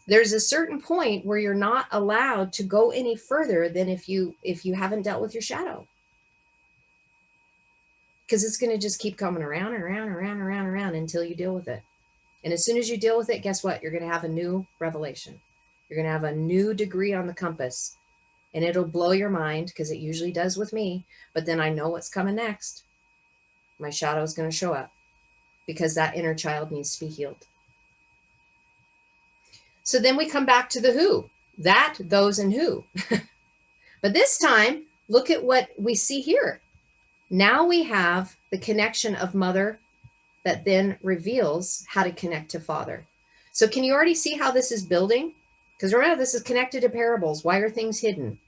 A: there's a certain point where you're not allowed to go any further than if you haven't dealt with your shadow. Because it's going to just keep coming around and around and around and around and around until you deal with it. And as soon as you deal with it, guess what? You're going to have a new revelation. You're going to have a new degree on the compass. And it'll blow your mind, because it usually does with me. But then I know what's coming next. My shadow is going to show up, because that inner child needs to be healed. So then we come back to the who, that, those, and who. But this time, look at what we see here. Now we have the connection of mother that then reveals how to connect to father. So can you already see how this is building? Because remember, this is connected to parables. Why are things hidden?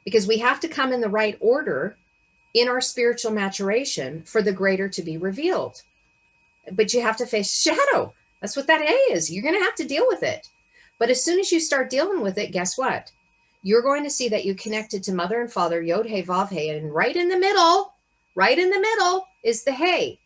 A: Because we have to come in the right order in our spiritual maturation for the greater to be revealed. But you have to face shadow. That's what that A is. You're going to have to deal with it. But as soon as you start dealing with it, guess what? You're going to see that you connected to mother and father, Yod, He, Vav, He, and right in the middle is the He.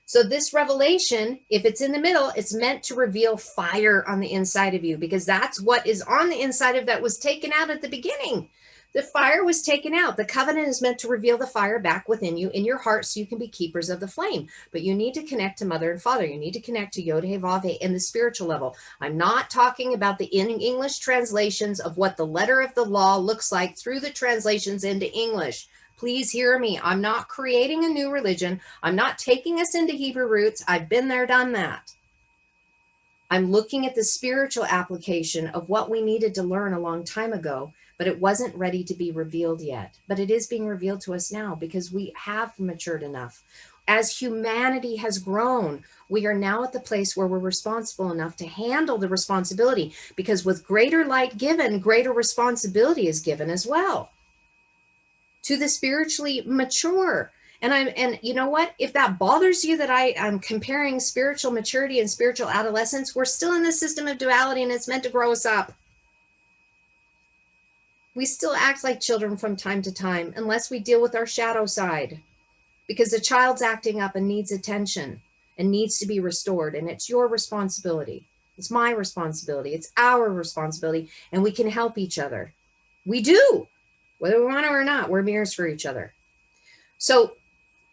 A: So this revelation, if it's in the middle, it's meant to reveal fire on the inside of you, because that's what is on the inside of that was taken out at the beginning. The fire was taken out. The covenant is meant to reveal the fire back within you in your heart so you can be keepers of the flame. But you need to connect to mother and father. You need to connect to Yod, He, Vav, He in the spiritual level. I'm not talking about the English translations of what the letter of the law looks like through the translations into English. Please hear me. I'm not creating a new religion. I'm not taking us into Hebrew roots. I've been there, done that. I'm looking at the spiritual application of what we needed to learn a long time ago, but it wasn't ready to be revealed yet. But it is being revealed to us now because we have matured enough. As humanity has grown, we are now at the place where we're responsible enough to handle the responsibility, because with greater light given, greater responsibility is given as well to the spiritually mature. And you know what? If that bothers you that I'm comparing spiritual maturity and spiritual adolescence, we're still in the system of duality, and it's meant to grow us up. We still act like children from time to time unless we deal with our shadow side, because the child's acting up and needs attention and needs to be restored, and it's your responsibility. It's my responsibility. It's our responsibility. And we can help each other. We do, whether we want to or not. We're mirrors for each other. So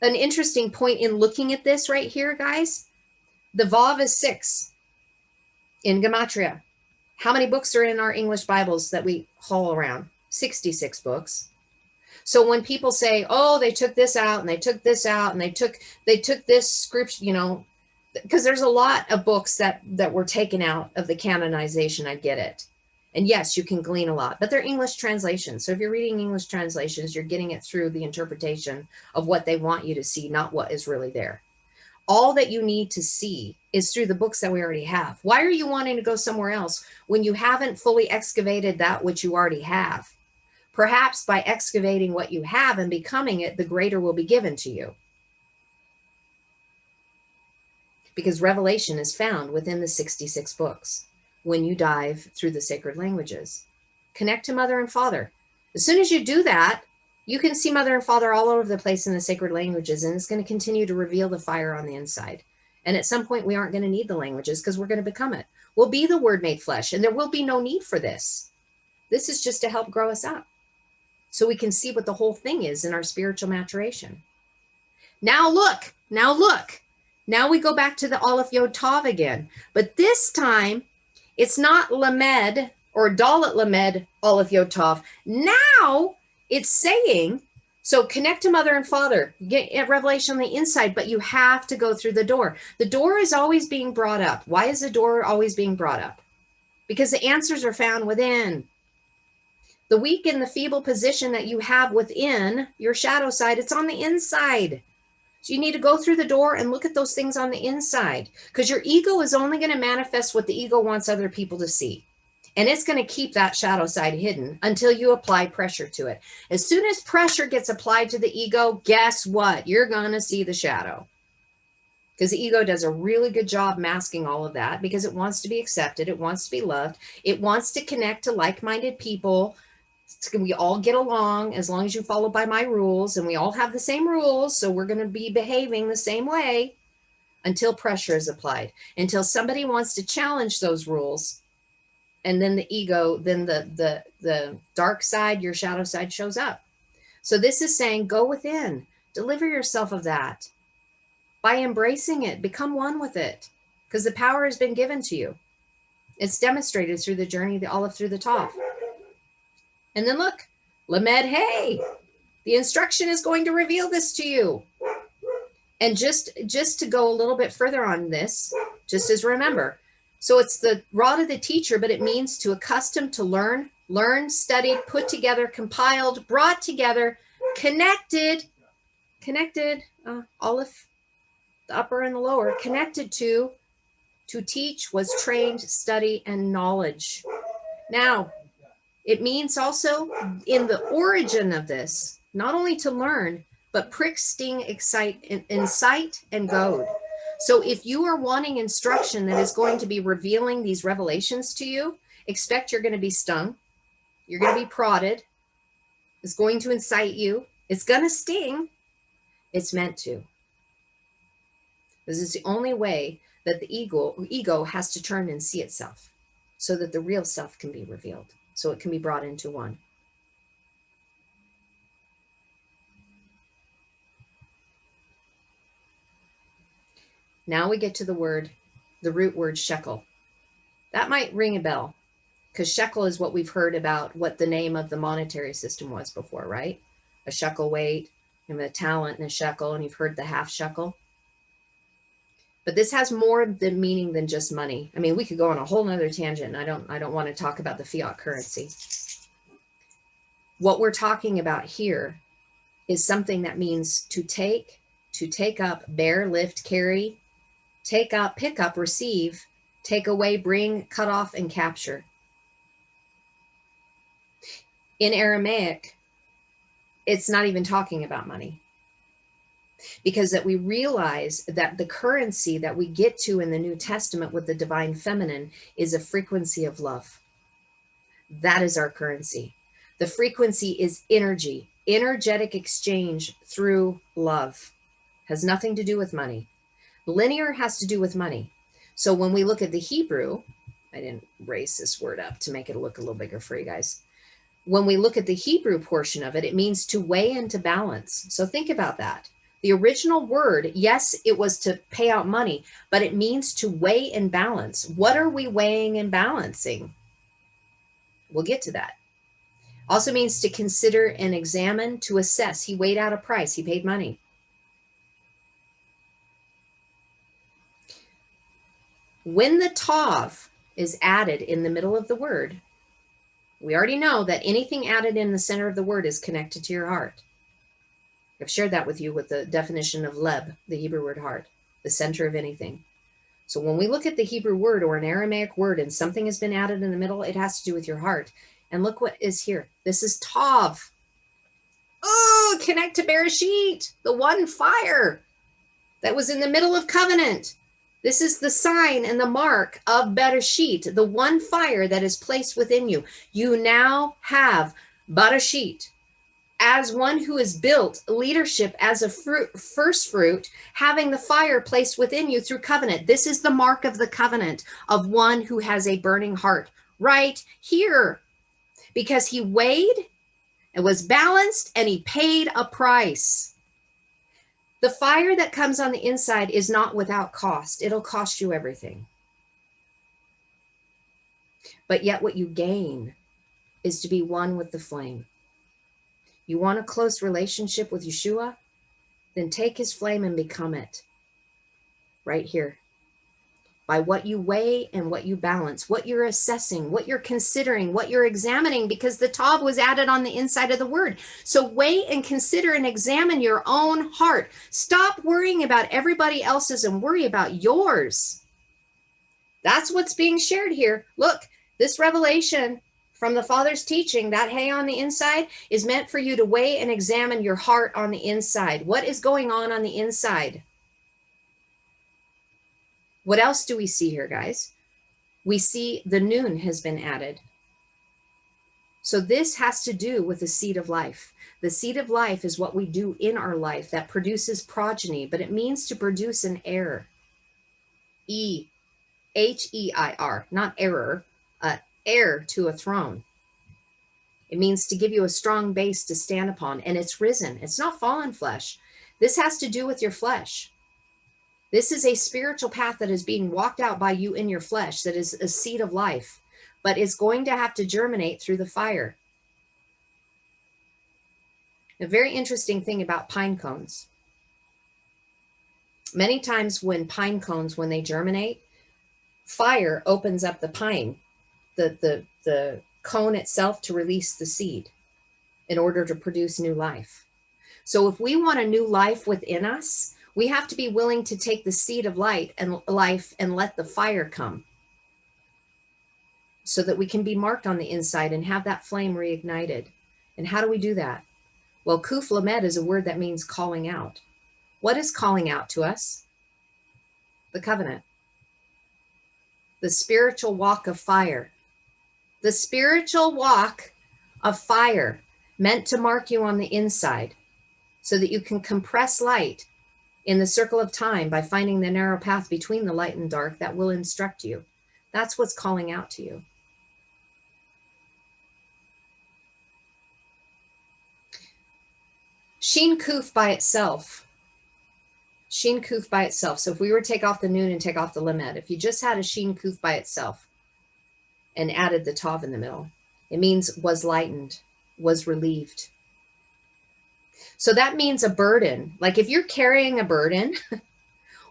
A: an interesting point in looking at this right here, guys, the Vav is 6 in Gematria. How many books are in our English Bibles that we haul around? 66 books. So when people say, oh, they took this out and they took this out and they took this scripture, you know, because there's a lot of books that were taken out of the canonization. I get it. And yes, you can glean a lot, but they're English translations. So if you're reading English translations, you're getting it through the interpretation of what they want you to see, not what is really there. All that you need to see is through the books that we already have. Why are you wanting to go somewhere else when you haven't fully excavated that which you already have? Perhaps by excavating what you have and becoming it, the greater will be given to you. Because revelation is found within the 66 books when you dive through the sacred languages. Connect to Mother and Father. As soon as you do that, you can see Mother and Father all over the place in the sacred languages, and it's going to continue to reveal the fire on the inside. And at some point, we aren't going to need the languages because we're going to become it. We'll be the Word made flesh, and there will be no need for this. This is just to help grow us up so we can see what the whole thing is in our spiritual maturation. Now look. Now we go back to the Aleph Yod Tav again. But this time, it's not Lamed or Dalet Lamed Aleph Yod Tav. Now it's saying, so connect to Mother and Father, get revelation on the inside, but you have to go through the door. The door is always being brought up. Why is the door always being brought up? Because the answers are found within. The weak and the feeble position that you have within your shadow side, it's on the inside. So you need to go through the door and look at those things on the inside, because your ego is only going to manifest what the ego wants other people to see. And it's going to keep that shadow side hidden until you apply pressure to it. As soon as pressure gets applied to the ego, guess what? You're going to see the shadow. Because the ego does a really good job masking all of that because it wants to be accepted. It wants to be loved. It wants to connect to like-minded people. We all get along as long as you follow by my rules, and we all have the same rules. So we're going to be behaving the same way until pressure is applied, until somebody wants to challenge those rules. And then the ego, then the dark side, your shadow side shows up. So this is saying, go within, deliver yourself of that by embracing it, become one with it, because the power has been given to you. It's demonstrated through the journey, the Aleph through the Tav. And then look, Lamed, hey, the instruction is going to reveal this to you. And just to go a little bit further on this, just as remember, so it's the rod of the teacher, but it means to accustom, to learn, studied, put together, compiled, brought together, connected, Aleph, the upper and the lower, connected to teach, was trained, study, and knowledge. Now, it means also in the origin of this, not only to learn, but prick, sting, excite, incite, and goad. So if you are wanting instruction that is going to be revealing these revelations to you, expect you're going to be stung. You're going to be prodded. It's going to incite you. It's going to sting. It's meant to. This is the only way that the ego has to turn and see itself so that the real self can be revealed, so it can be brought into one. Now we get to the root word shekel. That might ring a bell because shekel is what we've heard about what the name of the monetary system was before, right? A shekel weight and a talent and a shekel, and you've heard the half shekel. But this has more than meaning than just money. I mean, we could go on a whole nother tangent, and I don't want to talk about the fiat currency. What we're talking about here is something that means to take up, bear, lift, carry, take up, pick up, receive, take away, bring, cut off, and capture. In Aramaic, it's not even talking about money, because that we realize that the currency that we get to in the New Testament with the divine feminine is a frequency of love. That is our currency. The frequency is energy, energetic exchange through love. Has nothing to do with money. Linear has to do with money. So when we look at the Hebrew, I didn't raise this word up to make it look a little bigger for you guys. When we look at the Hebrew portion of it, it means to weigh and to balance. So think about that. The original word, yes, it was to pay out money, but it means to weigh and balance. What are we weighing and balancing? We'll get to that. Also means to consider and examine, to assess. He weighed out a price. He paid money. When the tav is added in the middle of the word, we already know that anything added in the center of the word is connected to your heart. I've shared that with you with the definition of leb, the Hebrew word heart, the center of anything. So when we look at the Hebrew word or an Aramaic word and something has been added in the middle, it has to do with your heart. And look what is here. This is tav. Oh, connect to Bereshit, the one fire that was in the middle of covenant. This is the sign and the mark of Bereshit, the one fire that is placed within you. You now have Bereshit as one who is built, leadership as a first fruit, having the fire placed within you through covenant. This is the mark of the covenant of one who has a burning heart right here, because he weighed and was balanced and he paid a price. The fire that comes on the inside is not without cost. It'll cost you everything. But yet what you gain is to be one with the flame. You want a close relationship with Yeshua? Then take his flame and become it. Right here. By what you weigh and what you balance, what you're assessing, what you're considering, what you're examining, because the tav was added on the inside of the word. So weigh and consider and examine your own heart. Stop worrying about everybody else's and worry about yours. That's what's being shared here. Look, this revelation from the Father's teaching, that hay on the inside, is meant for you to weigh and examine your heart on the inside. What is going on the inside? What else do we see here, guys? We see the noon has been added. So this has to do with the seed of life. The seed of life is what we do in our life that produces progeny, but it means to produce an heir. H-E-I-R, not error, heir to a throne. It means to give you a strong base to stand upon, and it's risen. It's not fallen flesh. This has to do with your flesh. This is a spiritual path that is being walked out by you in your flesh, that is a seed of life, but it's going to have to germinate through the fire. A very interesting thing about pine cones. Many times when pine cones, when they germinate, fire opens up the pine, the cone itself, to release the seed in order to produce new life. So if we want a new life within us, we have to be willing to take the seed of light and life and let the fire come so that we can be marked on the inside and have that flame reignited. And how do we do that? Well, Kuf Lamed is a word that means calling out. What is calling out to us? The covenant. The spiritual walk of fire. The spiritual walk of fire meant to mark you on the inside so that you can compress light in the circle of time by finding the narrow path between the light and dark that will instruct you. That's what's calling out to you. Shin Kuf by itself. Shin Kuf by itself. So if we were to take off the noon and take off the lamed, if you just had a Shin Kuf by itself and added the tav in the middle, it means was lightened, was relieved. So that means a burden. Like if you're carrying a burden,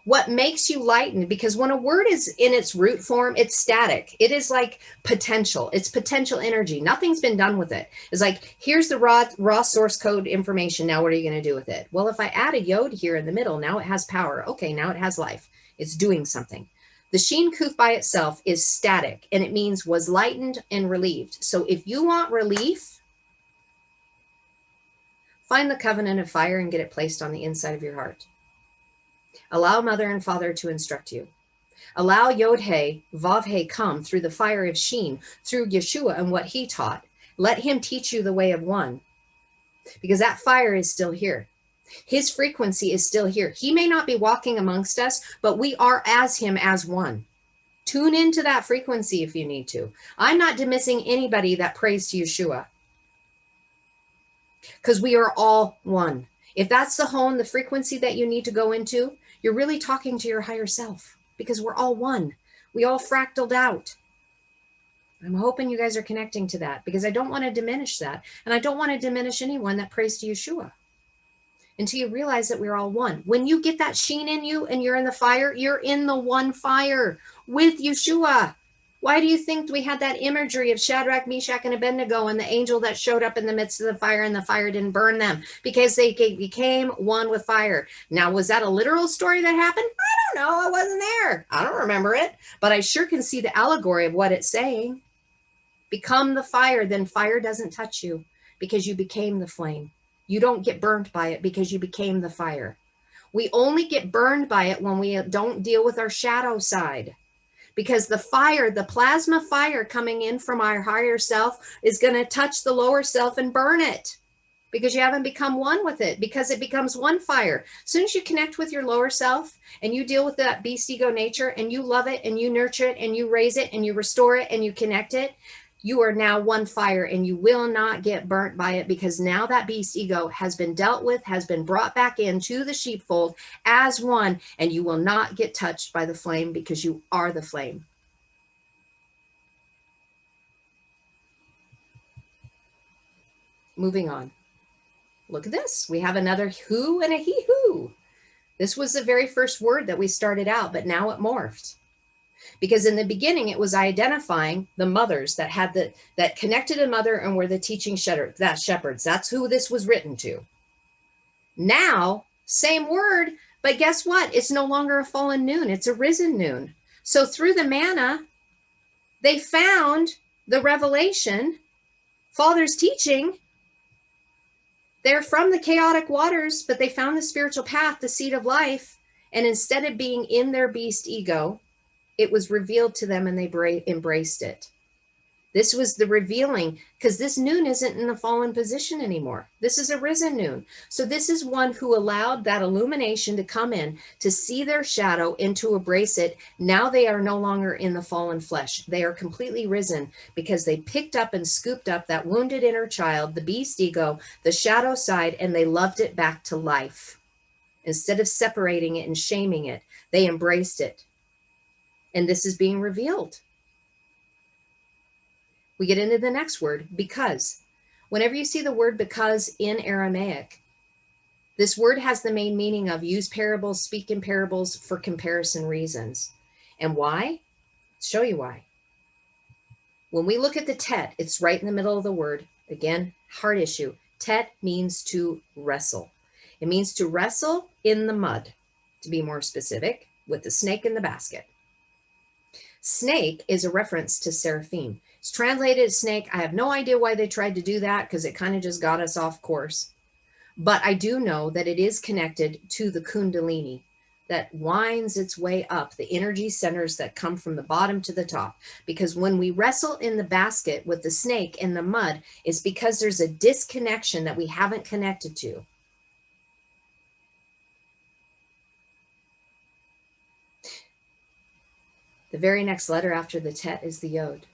A: what makes you lightened? Because when a word is in its root form, it's static. It is like potential. It's potential energy. Nothing's been done with it. It's like, here's the raw source code information. Now what are you going to do with it? Well, if I add a yod here in the middle, now it has power. Okay, now it has life. It's doing something. The Shin Kuf by itself is static, and it means was lightened and relieved. So if you want relief, find the covenant of fire and get it placed on the inside of your heart. Allow mother and father to instruct you. Allow Yod-He, Vav-He come through the fire of Shin, through Yeshua and what he taught. Let him teach you the way of one, because that fire is still here. His frequency is still here. He may not be walking amongst us, but we are as him as one. Tune into that frequency if you need to. I'm not dismissing anybody that prays to Yeshua, because we are all one. If that's the hone, the frequency that you need to go into, you're really talking to your higher self, because we're all one. We all fractaled out. I'm hoping you guys are connecting to that, because I don't want to diminish that. And I don't want to diminish anyone that prays to Yeshua until you realize that we're all one. When you get that sheen in you and you're in the fire, you're in the one fire with Yeshua. Why do you think we had that imagery of Shadrach, Meshach, and Abednego and the angel that showed up in the midst of the fire and the fire didn't burn them? Because they became one with fire. Now, was that a literal story that happened? I don't know. I wasn't there. I don't remember it. But I sure can see the allegory of what it's saying. Become the fire, then fire doesn't touch you because you became the flame. You don't get burned by it because you became the fire. We only get burned by it when we don't deal with our shadow side. Because the fire, the plasma fire coming in from our higher self is going to touch the lower self and burn it. Because you haven't become one with it, because it becomes one fire. As soon as you connect with your lower self and you deal with that beast ego nature and you love it and you nurture it and you raise it and you restore it and you connect it, you are now one fire and you will not get burnt by it, because now that beast ego has been dealt with, has been brought back into the sheepfold as one, and you will not get touched by the flame because you are the flame. Moving on. Look at this. We have another who and a he who. This was the very first word that we started out, but now it morphed. Because in the beginning, it was identifying the mothers that had that connected a mother and were the teaching shepherds. That's who this was written to. Now, same word, but guess what? It's no longer a fallen noon. It's a risen noon. So through the manna, they found the revelation, Father's teaching. They're from the chaotic waters, but they found the spiritual path, the seed of life. And instead of being in their beast ego, it was revealed to them and they embraced it. This was the revealing, because this noon isn't in a fallen position anymore. This is a risen noon. So this is one who allowed that illumination to come in, to see their shadow and to embrace it. Now they are no longer in the fallen flesh. They are completely risen because they picked up and scooped up that wounded inner child, the beast ego, the shadow side, and they loved it back to life. Instead of separating it and shaming it, they embraced it. And this is being revealed. We get into the next word, because. Whenever you see the word because in Aramaic, this word has the main meaning of use parables, speak in parables for comparison reasons. And why? I'll show you why. When we look at the tet, it's right in the middle of the word. Again, heart issue. Tet means to wrestle. It means to wrestle in the mud, to be more specific, with the snake in the basket. Snake is a reference to seraphim. It's translated as snake. I have no idea why they tried to do that, because it kind of just got us off course. But I do know that it is connected to the Kundalini that winds its way up, the energy centers that come from the bottom to the top. Because when we wrestle in the basket with the snake in the mud, it's because there's a disconnection that we haven't connected to. The very next letter after the tet is the yod.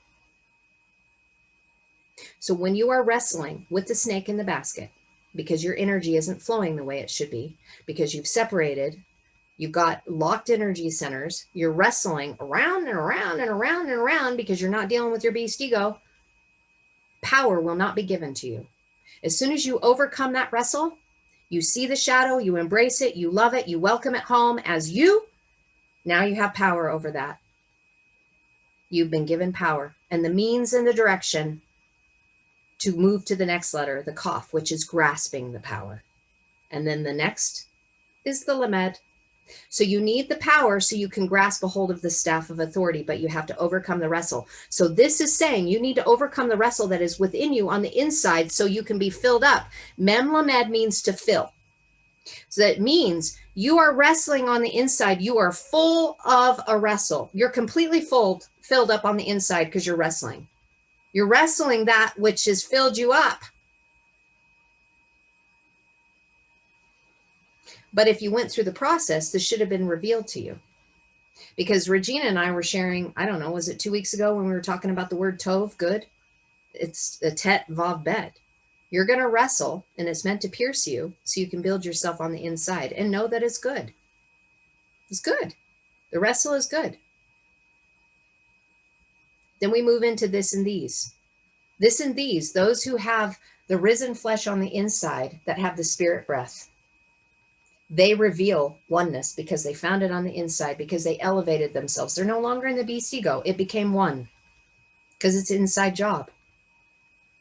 A: So when you are wrestling with the snake in the basket, because your energy isn't flowing the way it should be, because you've separated, you've got locked energy centers, you're wrestling around and around and around and around because you're not dealing with your beast ego, power will not be given to you. As soon as you overcome that wrestle, you see the shadow, you embrace it, you love it, you welcome it home as you, now you have power over that. You've been given power and the means and the direction to move to the next letter, the Kaf, which is grasping the power. And then the next is the Lamed. So you need the power so you can grasp a hold of the staff of authority, but you have to overcome the wrestle. So this is saying you need to overcome the wrestle that is within you on the inside so you can be filled up. Mem Lamed means to fill. So that means you are wrestling on the inside. You are full of a wrestle. You're completely filled up on the inside because you're wrestling. You're wrestling that which has filled you up. But if you went through the process, this should have been revealed to you. Because Regina and I were sharing, I don't know, was it 2 weeks ago when we were talking about the word tov, good? It's a tet vav bet. You're going to wrestle, and it's meant to pierce you so you can build yourself on the inside and know that it's good. It's good. The wrestle is good. Then we move into this and these. This and these, those who have the risen flesh on the inside that have the spirit breath. They reveal oneness because they found it on the inside, because they elevated themselves. They're no longer in the beast ego. It became one because it's an inside job.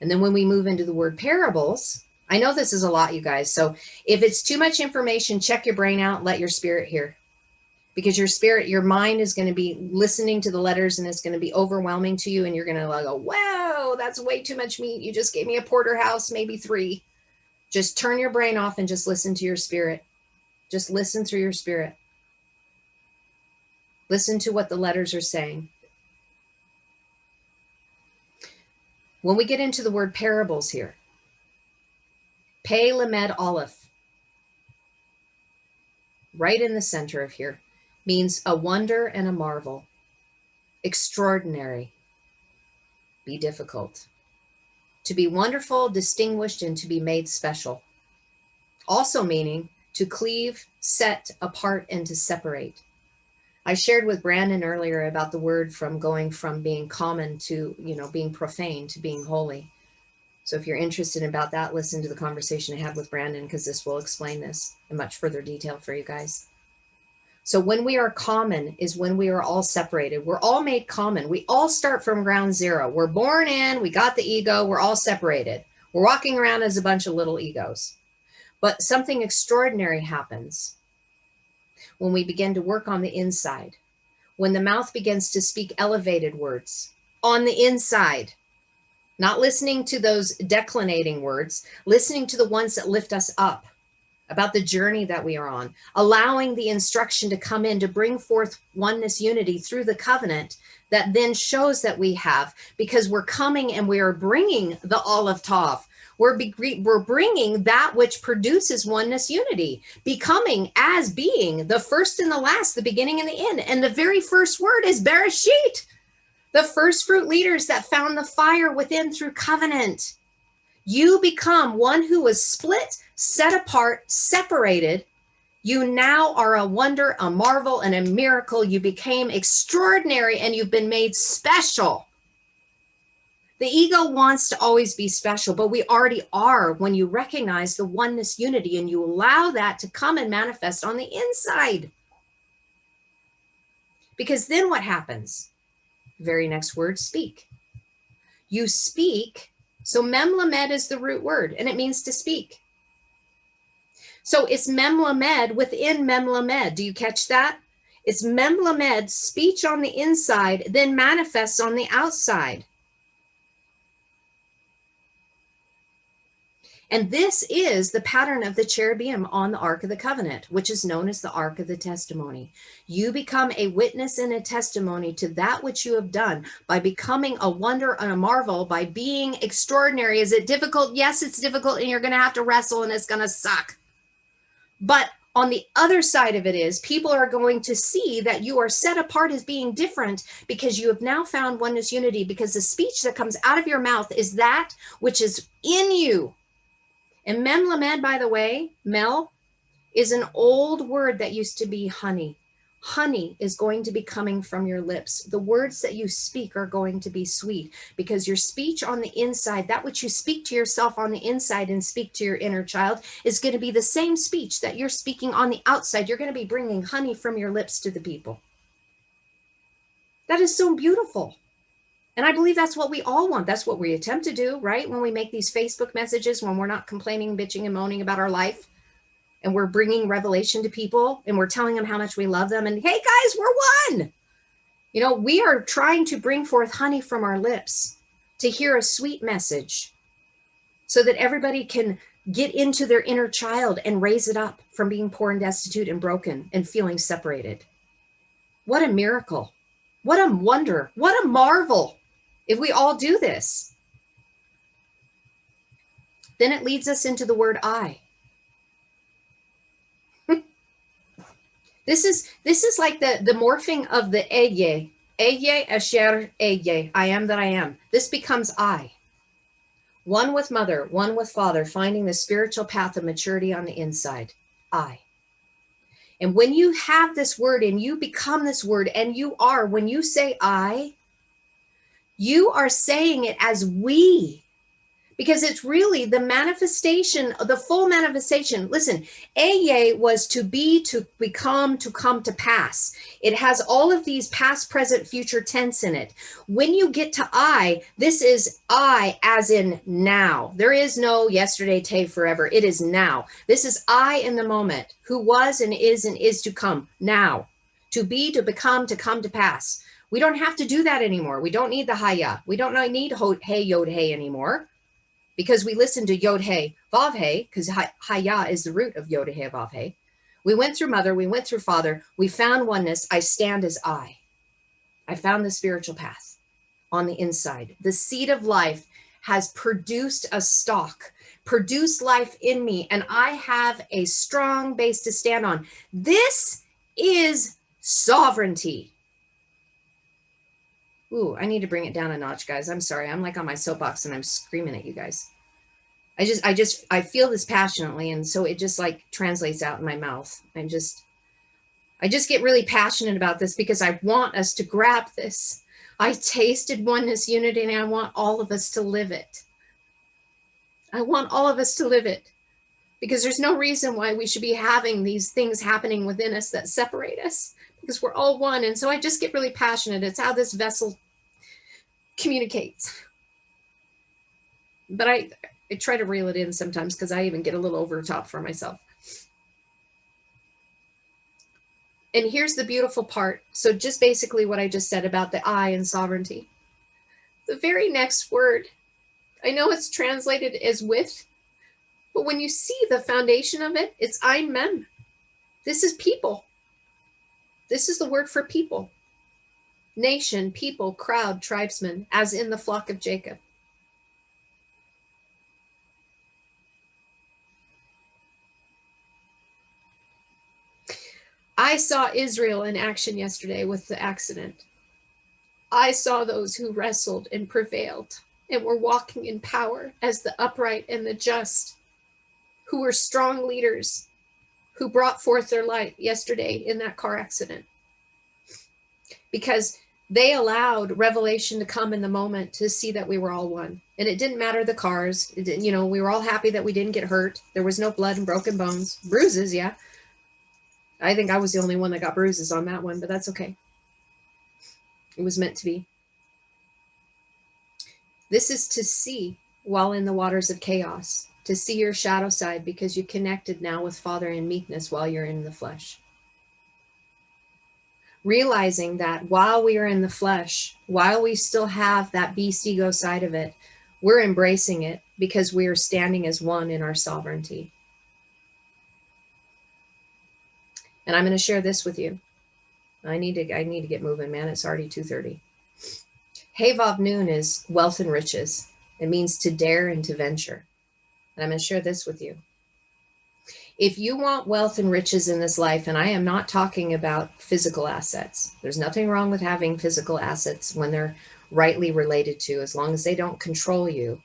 A: And then when we move into the word parables, I know this is a lot, you guys. So if it's too much information, check your brain out, let your spirit hear. Because your spirit, your mind is going to be listening to the letters and it's going to be overwhelming to you. And you're going to go, wow, that's way too much meat. You just gave me a porterhouse, maybe 3. Just turn your brain off and just listen to your spirit. Just listen through your spirit. Listen to what the letters are saying. When we get into the word parables here, Pei Lamed Aleph, right in the center of here, means a wonder and a marvel. Extraordinary. Be difficult. To be wonderful, distinguished, and to be made special. Also meaning to cleave, set apart, and to separate. I shared with Brandon earlier about the word from going from being common to, being profane to being holy. So if you're interested about that, listen to the conversation I had with Brandon, because this will explain this in much further detail for you guys. So when we are common is when we are all separated. We're all made common. We all start from ground zero. We're born in, we got the ego, we're all separated. We're walking around as a bunch of little egos. But something extraordinary happens when we begin to work on the inside, when the mouth begins to speak elevated words on the inside, not listening to those declinating words, listening to the ones that lift us up about the journey that we are on, allowing the instruction to come in to bring forth oneness unity through the covenant that then shows that we have, because we're coming and we are bringing the Aleph Tav. We're bringing that which produces oneness unity, becoming as being the first and the last, the beginning and the end. And the very first word is Bereshit, the first fruit leaders that found the fire within through covenant. You become one who was split, set apart, separated. You now are a wonder, a marvel, and a miracle. You became extraordinary and you've been made special. The ego wants to always be special, but we already are when you recognize the oneness unity and you allow that to come and manifest on the inside. Because then what happens? Very next word, speak. You speak. So mem lamed is the root word, and it means to speak. So it's mem lamed within mem lamed. Do you catch that? It's mem lamed, speech on the inside, then manifests on the outside. And this is the pattern of the cherubim on the Ark of the Covenant, which is known as the Ark of the Testimony. You become a witness and a testimony to that which you have done by becoming a wonder and a marvel, by being extraordinary. Is it difficult? Yes, it's difficult, and you're going to have to wrestle, and it's going to suck. But on the other side of it is people are going to see that you are set apart as being different because you have now found oneness unity, because the speech that comes out of your mouth is that which is in you. And mem lamed, by the way, mel, is an old word that used to be honey. Honey is going to be coming from your lips. The words that you speak are going to be sweet, because your speech on the inside, that which you speak to yourself on the inside and speak to your inner child, is going to be the same speech that you're speaking on the outside. You're going to be bringing honey from your lips to the people. That is so beautiful. And I believe that's what we all want. That's what we attempt to do, right? When we make these Facebook messages, when we're not complaining, bitching, and moaning about our life, and we're bringing revelation to people, and we're telling them how much we love them. And hey, guys, we're one. We are trying to bring forth honey from our lips to hear a sweet message so that everybody can get into their inner child and raise it up from being poor and destitute and broken and feeling separated. What a miracle. What a wonder. What a marvel. If we all do this, then it leads us into the word I. This is like the morphing of the Eye. Eye Asher Eye. I am that I am. This becomes I. One with mother, one with father, finding the spiritual path of maturity on the inside. I. And when you have this word and you become this word, and you are, when you say I, you are saying it as we. Because it's really the manifestation, the full manifestation. Listen, Eye was to be, to become, to come to pass. It has all of these past, present, future tense in it. When you get to I, this is I as in now. There is no yesterday, today, forever. It is now. This is I in the moment, who was and is to come now. To be, to become, to come to pass. We don't have to do that anymore. We don't need the Haya. We don't need Hey Yod Hey anymore. Because we listened to Yod He, Vav He, because Haya is the root of Yod He, Vav He. We went through mother, we went through father, we found oneness. I stand as I. I found the spiritual path on the inside. The seed of life has produced a stalk, produced life in me, and I have a strong base to stand on. This is sovereignty. Ooh, I need to bring it down a notch, guys. I'm sorry. I'm like on my soapbox and I'm screaming at you guys. I feel this passionately. And so it just like translates out in my mouth. I just get really passionate about this because I want us to grab this. I tasted oneness, unity, and I want all of us to live it. I want all of us to live it because there's no reason why we should be having these things happening within us that separate us, because we're all one. And so I just get really passionate. It's how this vessel communicates. But I try to reel it in sometimes because I even get a little over the top for myself. And here's the beautiful part. So just basically what I just said about the I and sovereignty. The very next word, I know it's translated as with, but when you see the foundation of it, it's Ein Mem. This is people. This is the word for people. Nation, people, crowd, tribesmen, as in the flock of Jacob. I saw Israel in action yesterday with the accident. I saw those who wrestled and prevailed and were walking in power as the upright and the just, who were strong leaders, who brought forth their light yesterday in that car accident. Because they allowed revelation to come in the moment to see that we were all one. And it didn't matter the cars. It didn't, we were all happy that we didn't get hurt. There was no blood and broken bones. Bruises, yeah. I think I was the only one that got bruises on that one, but that's okay. It was meant to be. This is to see while in the waters of chaos, to see your shadow side, because you connected now with Father in meekness while you're in the flesh. Realizing that while we are in the flesh, while we still have that beast ego side of it, we're embracing it because we are standing as one in our sovereignty. And I'm going to share this with you. I need to get moving, man. It's already 2:30. Hey Vav Nun is wealth and riches. It means to dare and to venture. And I'm going to share this with you. If you want wealth and riches in this life, and I am not talking about physical assets. There's nothing wrong with having physical assets when they're rightly related to, as long as they don't control you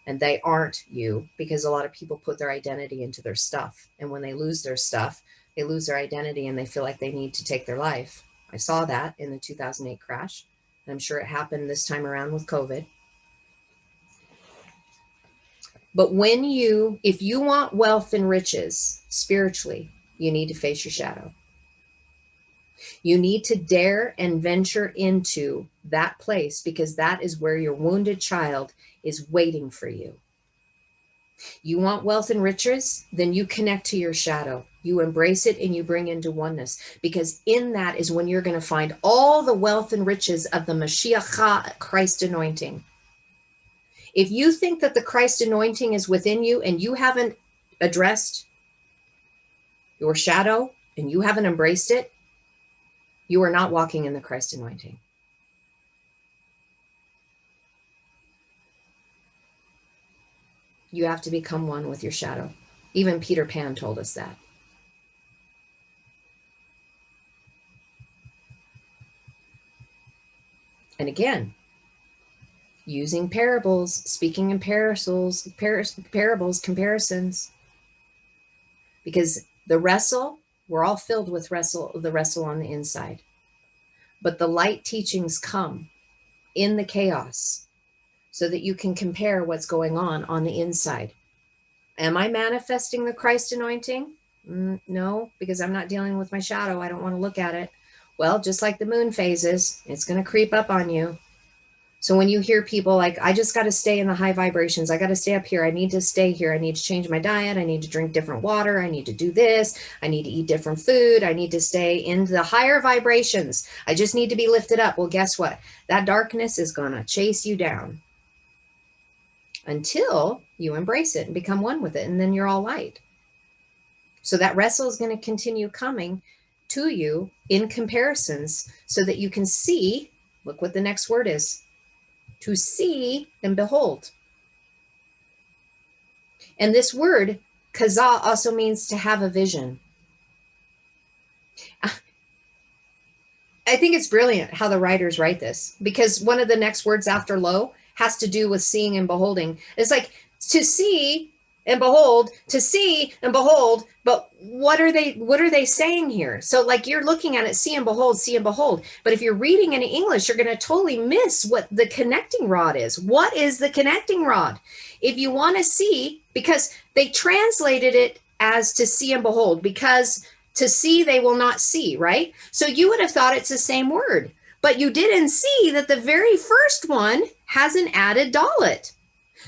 A: and they aren't you, because a lot of people put their identity into their stuff. And when they lose their stuff, they lose their identity and they feel like they need to take their life. I saw that in the 2008 crash. And I'm sure it happened this time around with COVID. But if you want wealth and riches spiritually, you need to face your shadow. You need to dare and venture into that place, because that is where your wounded child is waiting for you. You want wealth and riches? Then you connect to your shadow. You embrace it and you bring into oneness, because in that is when you're going to find all the wealth and riches of the Mashiach Christ anointing. If you think that the Christ anointing is within you and you haven't addressed your shadow and you haven't embraced it, you are not walking in the Christ anointing. You have to become one with your shadow. Even Peter Pan told us that. And again, using parables, speaking in parables, comparisons, because the wrestle, we're all filled with the wrestle on the inside. But the light teachings come in the chaos so that you can compare what's going on the inside. Am I manifesting the Christ anointing? No, because I'm not dealing with my shadow. I don't want to look at it. Well, just like the moon phases, it's going to creep up on you. So when you hear people like, I just got to stay in the high vibrations, I got to stay up here, I need to stay here, I need to change my diet, I need to drink different water, I need to do this, I need to eat different food, I need to stay in the higher vibrations, I just need to be lifted up. Well, guess what? That darkness is going to chase you down until you embrace it and become one with it, and then you're all light. So that wrestle is going to continue coming to you in comparisons so that you can see, look what the next word is, to see and behold. And this word, kazah, also means to have a vision. I think it's brilliant how the writers write this, because one of the next words after lo has to do with seeing and beholding. It's like to see and behold, to see and behold, but what are they saying here? So like you're looking at it, see and behold, see and behold. But if you're reading in English, you're going to totally miss what the connecting rod is. What is the connecting rod? If you want to see, because they translated it as to see and behold, because to see they will not see, right? So you would have thought it's the same word, but you didn't see that the very first one has an added dalet.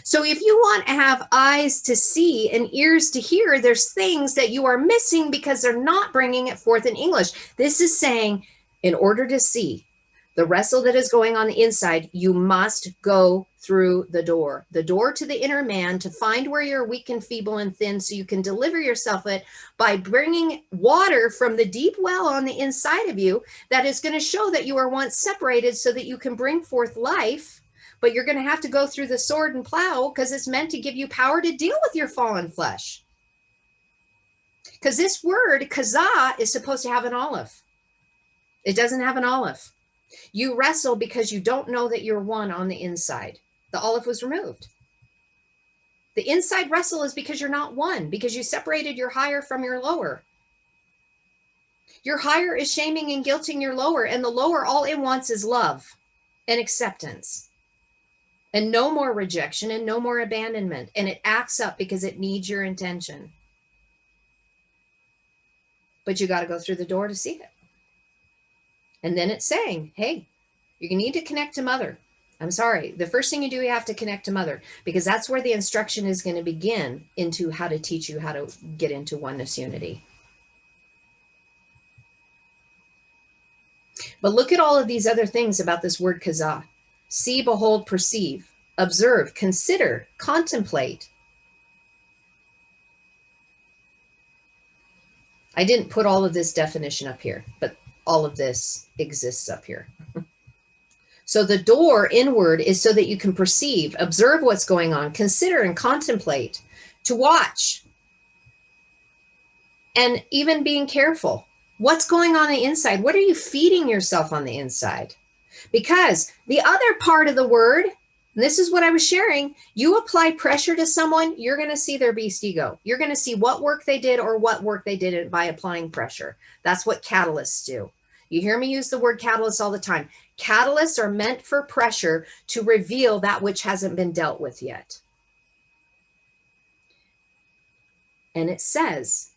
A: So if you want to have eyes to see and ears to hear, there's things that you are missing because they're not bringing it forth in English. This is saying, in order to see the wrestle that is going on the inside, you must go through the door to the inner man, to find where you're weak and feeble and thin, so you can deliver yourself it by bringing water from the deep well on the inside of you that is going to show that you are once separated so that you can bring forth life. But you're going to have to go through the sword and plow because it's meant to give you power to deal with your fallen flesh. Because this word, kazah, is supposed to have an olive. It doesn't have an olive. You wrestle because you don't know that you're one on the inside. The olive was removed. The inside wrestle is because you're not one, because you separated your higher from your lower. Your higher is shaming and guilting your lower, and the lower, all it wants is love and acceptance. And no more rejection and no more abandonment. And it acts up because it needs your intention. But you got to go through the door to see it. And then it's saying, hey, you need to connect to mother. I'm sorry. The first thing you do, you have to connect to mother, because that's where the instruction is going to begin into how to teach you how to get into oneness unity. But look at all of these other things about this word kazah. See, behold, perceive, observe, consider, contemplate. I didn't put all of this definition up here, but all of this exists up here. So the door inward is so that you can perceive, observe what's going on, consider and contemplate, to watch, and even being careful. What's going on the inside? What are you feeding yourself on the inside? Because the other part of the word, and this is what I was sharing, you apply pressure to someone, you're going to see their beast ego. You're going to see what work they did or what work they did by applying pressure. That's what catalysts do. You hear me use the word catalyst all the time. Catalysts are meant for pressure to reveal that which hasn't been dealt with yet. And it says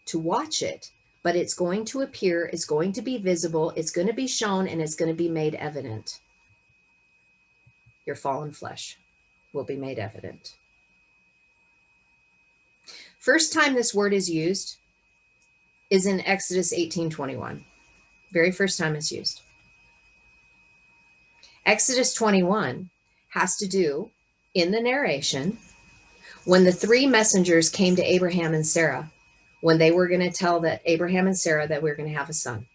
A: to watch it. But it's going to appear, it's going to be visible, it's going to be shown, and it's going to be made evident. Your fallen flesh will be made evident. First time this word is used is in Exodus 18:21. Very first time it's used. Exodus 21 has to do, in the narration, when the three messengers came to Abraham and Sarah, when they were going to tell that Abraham and Sarah that we're going to have a son.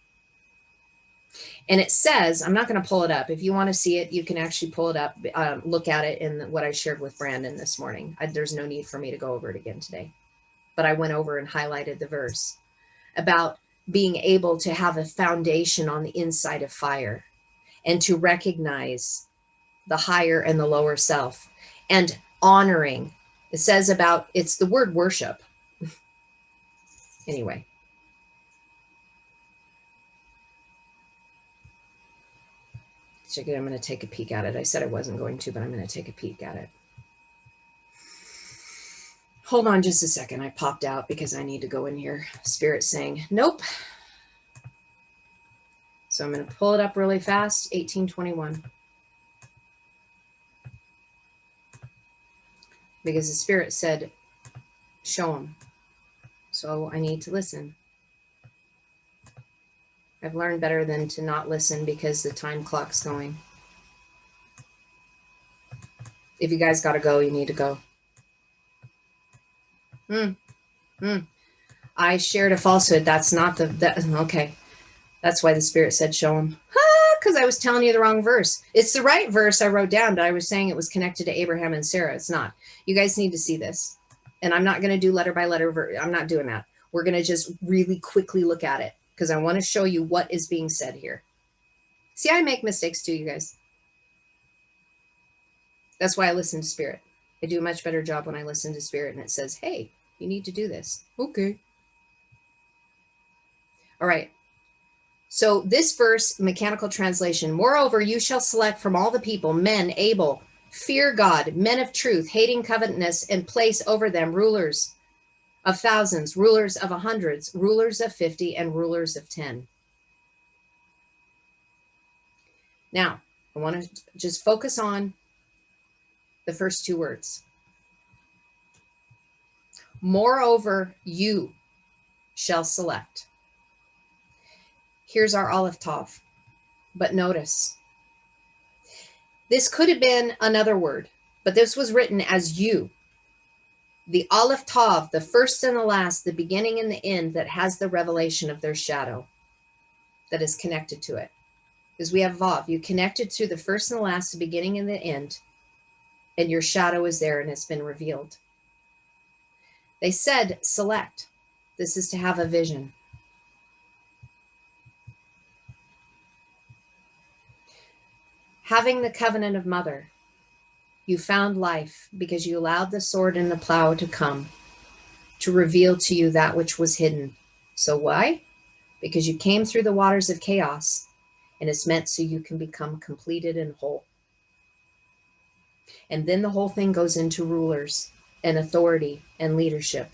A: And it says, I'm not going to pull it up. If you want to see it, you can actually pull it up, look at it in what I shared with Brandon this morning. There's no need for me to go over it again today. But I went over and highlighted the verse about being able to have a foundation on the inside of fire. and to recognize the higher and the lower self and honoring. It says about, it's the word worship. Anyway. So again, I'm going to take a peek at it. I said I wasn't going to, but I'm going to take a peek at it. Hold on just a second. I popped out because I need to go in here. Spirit's saying, nope. So I'm going to pull it up really fast. 1821. Because the Spirit said, show them. So I need to listen. I've learned better than to not listen because the time clock's going. If you guys got to go, you need to go. I shared a falsehood. That's not okay. That's why the Spirit said, show them. Because I was telling you the wrong verse. It's the right verse I wrote down, but I was saying it was connected to Abraham and Sarah. It's not. You guys need to see this. And I'm not going to do letter by letter. I'm not doing that. We're going to just really quickly look at it because I want to show you what is being said here. See, I make mistakes too, you guys. That's why I listen to Spirit. I do a much better job when I listen to Spirit and it says, hey, you need to do this. Okay. All right. So this verse, mechanical translation, moreover, you shall select from all the people, men able, fear God, men of truth, hating covetousness, and place over them rulers of thousands, rulers of hundreds, rulers of 50, and rulers of 10. Now, I want to just focus on the first two words. Moreover, you shall select. Here's our Aleph Tav. But notice, this could have been another word, but this was written as you. The Aleph Tav, the first and the last, the beginning and the end, that has the revelation of their shadow that is connected to it. Because we have Vav. You connected to the first and the last, the beginning and the end, and your shadow is there and it's been revealed. They said, select. This is to have a vision. Having the covenant of mother, you found life because you allowed the sword and the plow to come to reveal to you that which was hidden. So why? Because you came through the waters of chaos, and it's meant so you can become completed and whole. And then the whole thing goes into rulers and authority and leadership.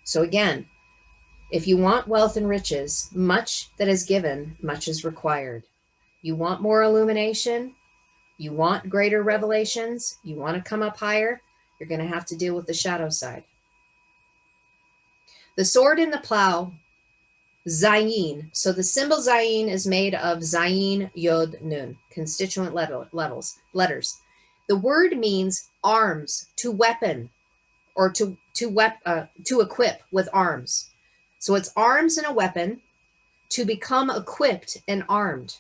A: So again, if you want wealth and riches, much that is given, much is required. You want more illumination, you want greater revelations, you want to come up higher, you're going to have to deal with the shadow side. The sword and the plow, Zayin. So the symbol Zayin is made of Zayin, Yod, Nun, constituent letters. The word means arms, to weapon, or to equip with arms. So it's arms and a weapon to become equipped and armed.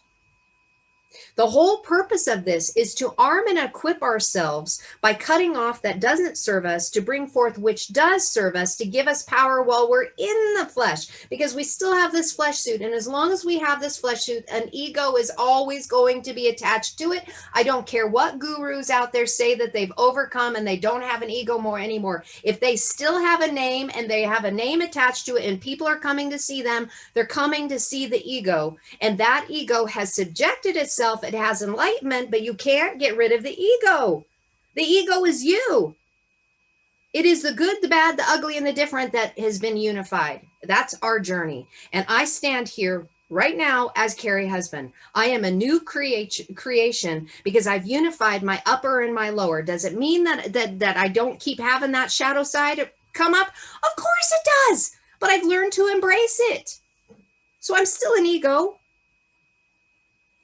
A: The whole purpose of this is to arm and equip ourselves by cutting off that doesn't serve us to bring forth which does serve us, to give us power while we're in the flesh, because we still have this flesh suit. And as long as we have this flesh suit, an ego is always going to be attached to it. I don't care what gurus out there say that they've overcome and they don't have an ego more anymore. If they still have a name and they have a name attached to it and people are coming to see them, they're coming to see the ego. And that ego has subjected itself. It has enlightenment, but you can't get rid of the ego. The ego is you. It is the good, the bad, the ugly, and the different that has been unified. That's our journey. And I stand here right now as Carrie husband. I am a new creation because I've unified my upper and my lower. Does it mean that I don't keep having that shadow side come up? Of course it does. But I've learned to embrace it. So I'm still an ego.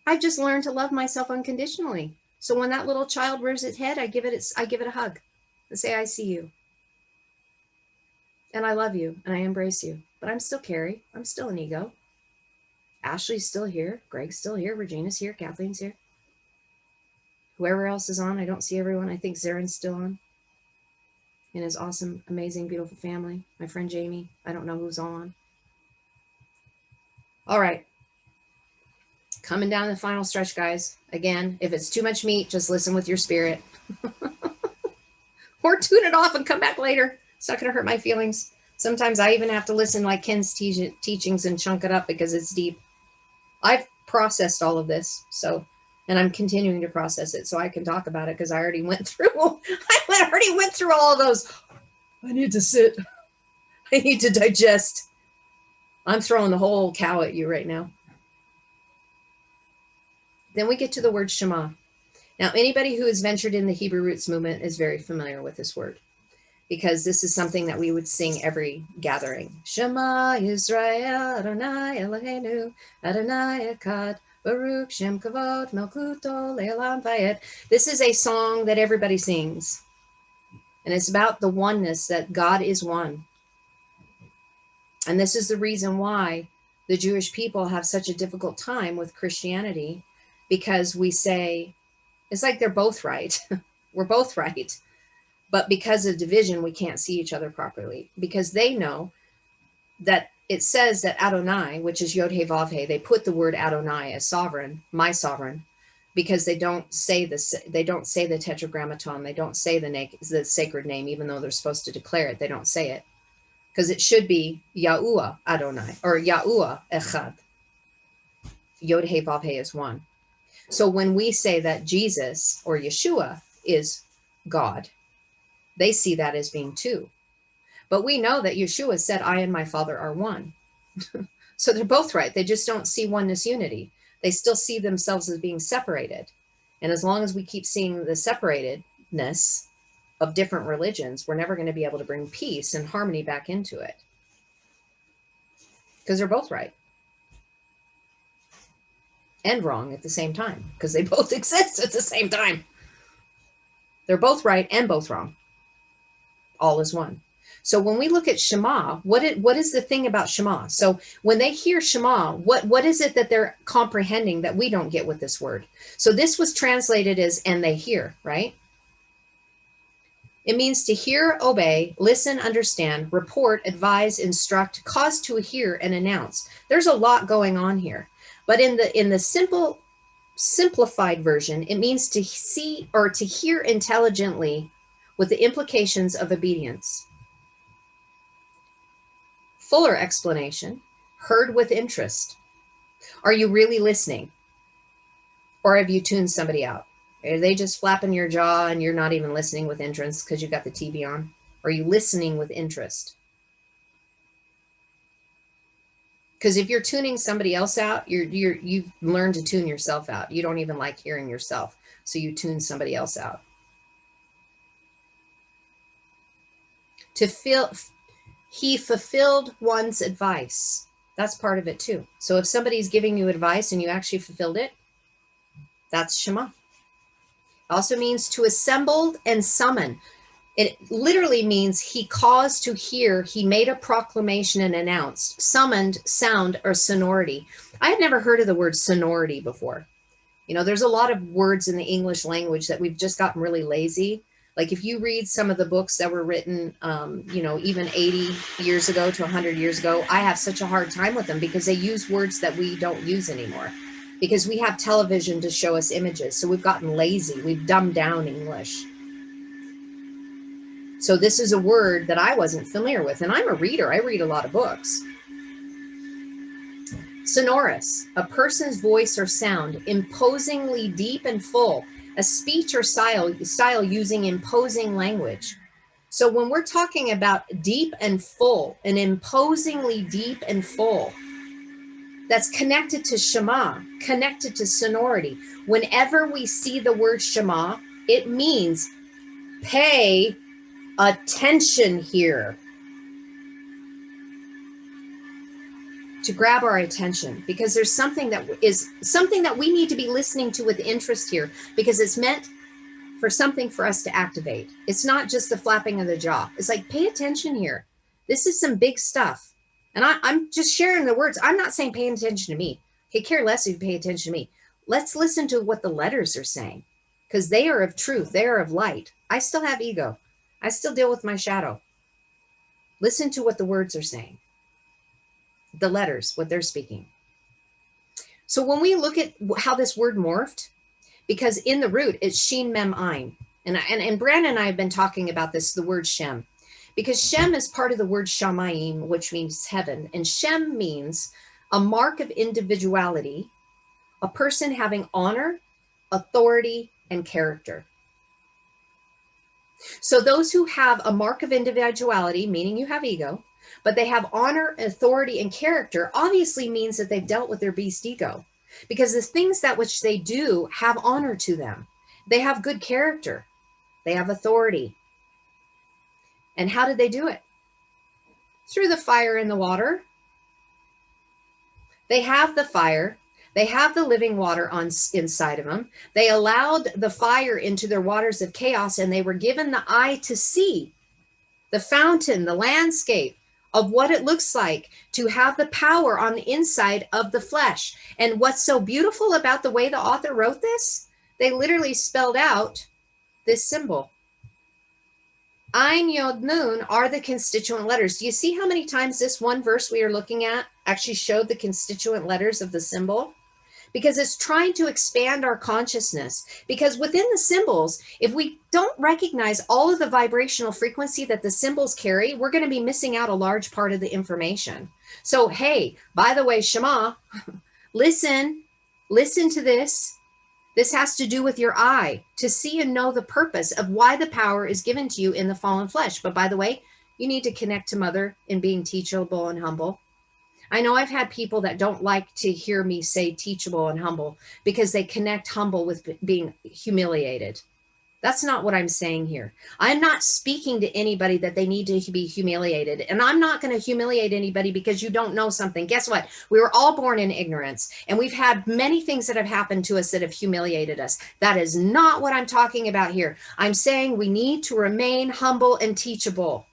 A: I've just learned to love myself unconditionally. So when that little child rears its head, I give it a hug and say, I see you. And I love you and I embrace you. But I'm still Carrie. I'm still an ego. Ashley's still here. Greg's still here. Regina's here. Kathleen's here. Whoever else is on, I don't see everyone. I think Zaren's still on. And his awesome, amazing, beautiful family. My friend Jamie. I don't know who's on. All right. coming down the final stretch, guys. Again, if it's too much meat, just listen with your spirit. Or tune it off and come back later. It's not going to hurt my feelings. Sometimes I even have to listen like Ken's teachings and chunk it up because it's deep. I've processed all of this, and I'm continuing to process it so I can talk about it because I already went through. I already went through all of those. I need to sit. I need to digest. I'm throwing the whole cow at you right now. Then we get to the word Shema. Now, anybody who has ventured in the Hebrew roots movement is very familiar with this word because this is something that we would sing every gathering. Shema Yisrael Adonai Eloheinu Adonai Echad Baruch Shem Kavod Melkuto Le'olam Vayed. This is a song that everybody sings. And it's about the oneness that God is one. And this is the reason why the Jewish people have such a difficult time with Christianity, because we say, it's like they're both right. We're both right. But because of division, we can't see each other properly because they know that it says that Adonai, which is Yod He Vav He, they put the word Adonai as sovereign, my sovereign, because they don't say this. They don't say the tetragrammaton. They don't say the sacred name, even though they're supposed to declare it. They don't say it because it should be Yahuwah Adonai or Yahuwah Echad. Yod He Vav He is one. So when we say that Jesus or Yeshua is God, they see that as being two. But we know that Yeshua said, I and my Father are one. So they're both right. They just don't see oneness unity. They still see themselves as being separated. And as long as we keep seeing the separatedness of different religions, we're never going to be able to bring peace and harmony back into it. Because they're both right. And wrong at the same time, because they both exist at the same time. They're both right and both wrong. All is one. So when we look at Shema, what is the thing about Shema? So when they hear Shema, what is it that they're comprehending that we don't get with this word? So this was translated as, and they hear, right? It means to hear, obey, listen, understand, report, advise, instruct, cause to hear, and announce. There's a lot going on here. But in the simplified version, it means to see or to hear intelligently with the implications of obedience. Fuller explanation, heard with interest. Are you really listening? Or have you tuned somebody out? Are they just flapping your jaw and you're not even listening with interest because you got the TV on? Are you listening with interest? Because if you're tuning somebody else out, you've learned to tune yourself out. You don't even like hearing yourself, so you tune somebody else out. He fulfilled one's advice. That's part of it too. So if somebody's giving you advice and you actually fulfilled it, that's Shema. Also means to assemble and summon. It literally means he caused to hear, he made a proclamation and announced, summoned, sound, or sonority. I had never heard of the word sonority before. You know, there's a lot of words in the English language that we've just gotten really lazy. Like if you read some of the books that were written, even 80 years ago to 100 years ago, I have such a hard time with them because they use words that we don't use anymore because we have television to show us images. So we've gotten lazy. We've dumbed down English. So this is a word that I wasn't familiar with. And I'm a reader. I read a lot of books. Sonorous, a person's voice or sound, imposingly deep and full, a speech or style using imposing language. So when we're talking about deep and full, and imposingly deep and full, that's connected to Shema, connected to sonority. Whenever we see the word Shema, it means pay attention here. To grab our attention, because there's something that we need to be listening to with interest here, because it's meant for something for us to activate. It's not just the flapping of the jaw. It's like, pay attention here. This is some big stuff. And I'm just sharing the words. I'm not saying pay attention to me. I could care less if you pay attention to me. Let's listen to what the letters are saying, because they are of truth. They are of light. I still have ego. I still deal with my shadow. Listen to what the words are saying. The letters, what they're speaking. So when we look at how this word morphed, because in the root it's Shin Mem Ein. And Brandon and I have been talking about this, the word Shem, because Shem is part of the word Shamayim, which means heaven. And Shem means a mark of individuality, a person having honor, authority, and character. So those who have a mark of individuality, meaning you have ego, but they have honor, authority, and character, obviously means that they've dealt with their beast ego, because the things that which they do have honor to them. They have good character. They have authority. And how did they do it? Through the fire and the water. They have the fire. They have the living water inside of them. They allowed the fire into their waters of chaos, and they were given the eye to see the fountain, the landscape of what it looks like to have the power on the inside of the flesh. And what's so beautiful about the way the author wrote this, they literally spelled out this symbol. Ein, Yod, Nun are the constituent letters. Do you see how many times this one verse we are looking at actually showed the constituent letters of the symbol? Because it's trying to expand our consciousness. Because within the symbols, if we don't recognize all of the vibrational frequency that the symbols carry, we're going to be missing out a large part of the information. So, hey, by the way, Shema, listen to this. This has to do with your eye, to see and know the purpose of why the power is given to you in the fallen flesh. But by the way, you need to connect to Mother in being teachable and humble. I know I've had people that don't like to hear me say teachable and humble because they connect humble with being humiliated. That's not what I'm saying here. I'm not speaking to anybody that they need to be humiliated. And I'm not going to humiliate anybody because you don't know something. Guess what? We were all born in ignorance, and we've had many things that have happened to us that have humiliated us. That is not what I'm talking about here. I'm saying we need to remain humble and teachable,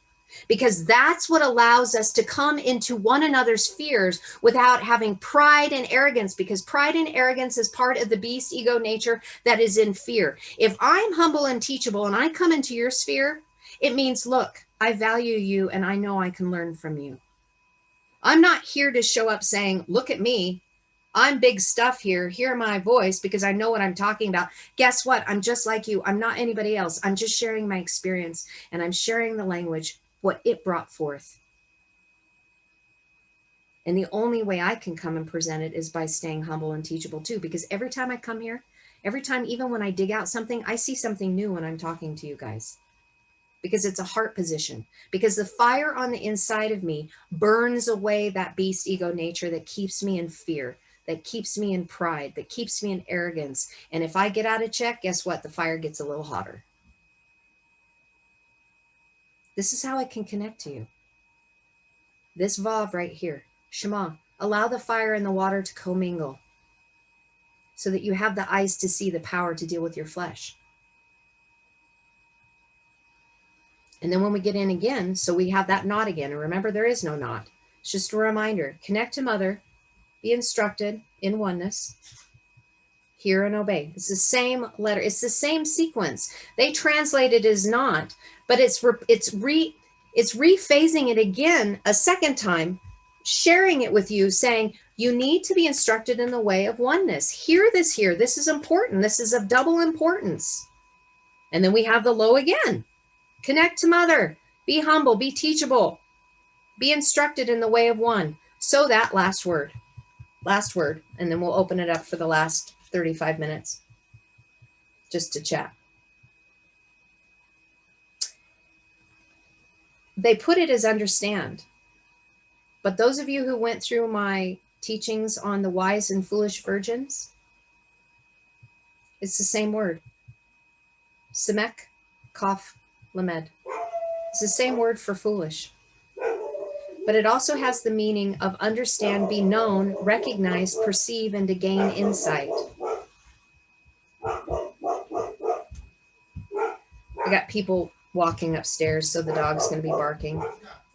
A: because that's what allows us to come into one another's fears without having pride and arrogance, because pride and arrogance is part of the beast ego nature that is in fear. If I'm humble and teachable and I come into your sphere, it means, look, I value you and I know I can learn from you. I'm not here to show up saying, look at me, I'm big stuff here, hear my voice, because I know what I'm talking about. Guess what? I'm just like you. I'm not anybody else. I'm just sharing my experience, and I'm sharing the language, what it brought forth. And the only way I can come and present it is by staying humble and teachable too, because every time I come here, every time, even when I dig out something, I see something new when I'm talking to you guys, because it's a heart position, because the fire on the inside of me burns away that beast ego nature that keeps me in fear, that keeps me in pride, that keeps me in arrogance. And if I get out of check, guess what? The fire gets a little hotter. This is how I can connect to you. This Vav right here, Shema, allow the fire and the water to commingle so that you have the eyes to see the power to deal with your flesh. And then when we get in again, so we have that knot again. And remember, there is no knot. It's just a reminder. Connect to Mother, be instructed in oneness, hear and obey. It's the same letter. It's the same sequence. They translate it as not, but it's rephasing it again a second time, sharing it with you, saying you need to be instructed in the way of oneness. Hear this here. This is important. This is of double importance. And then we have the low again. Connect to Mother. Be humble. Be teachable. Be instructed in the way of one. So that last word. And then we'll open it up for the last 35 minutes just to chat. They put it as understand. But those of you who went through my teachings on the wise and foolish virgins, it's the same word. Semek, Kaf, Lamed. It's the same word for foolish. But it also has the meaning of understand, be known, recognize, perceive, and to gain insight. I got people walking upstairs, so the dog's going to be barking,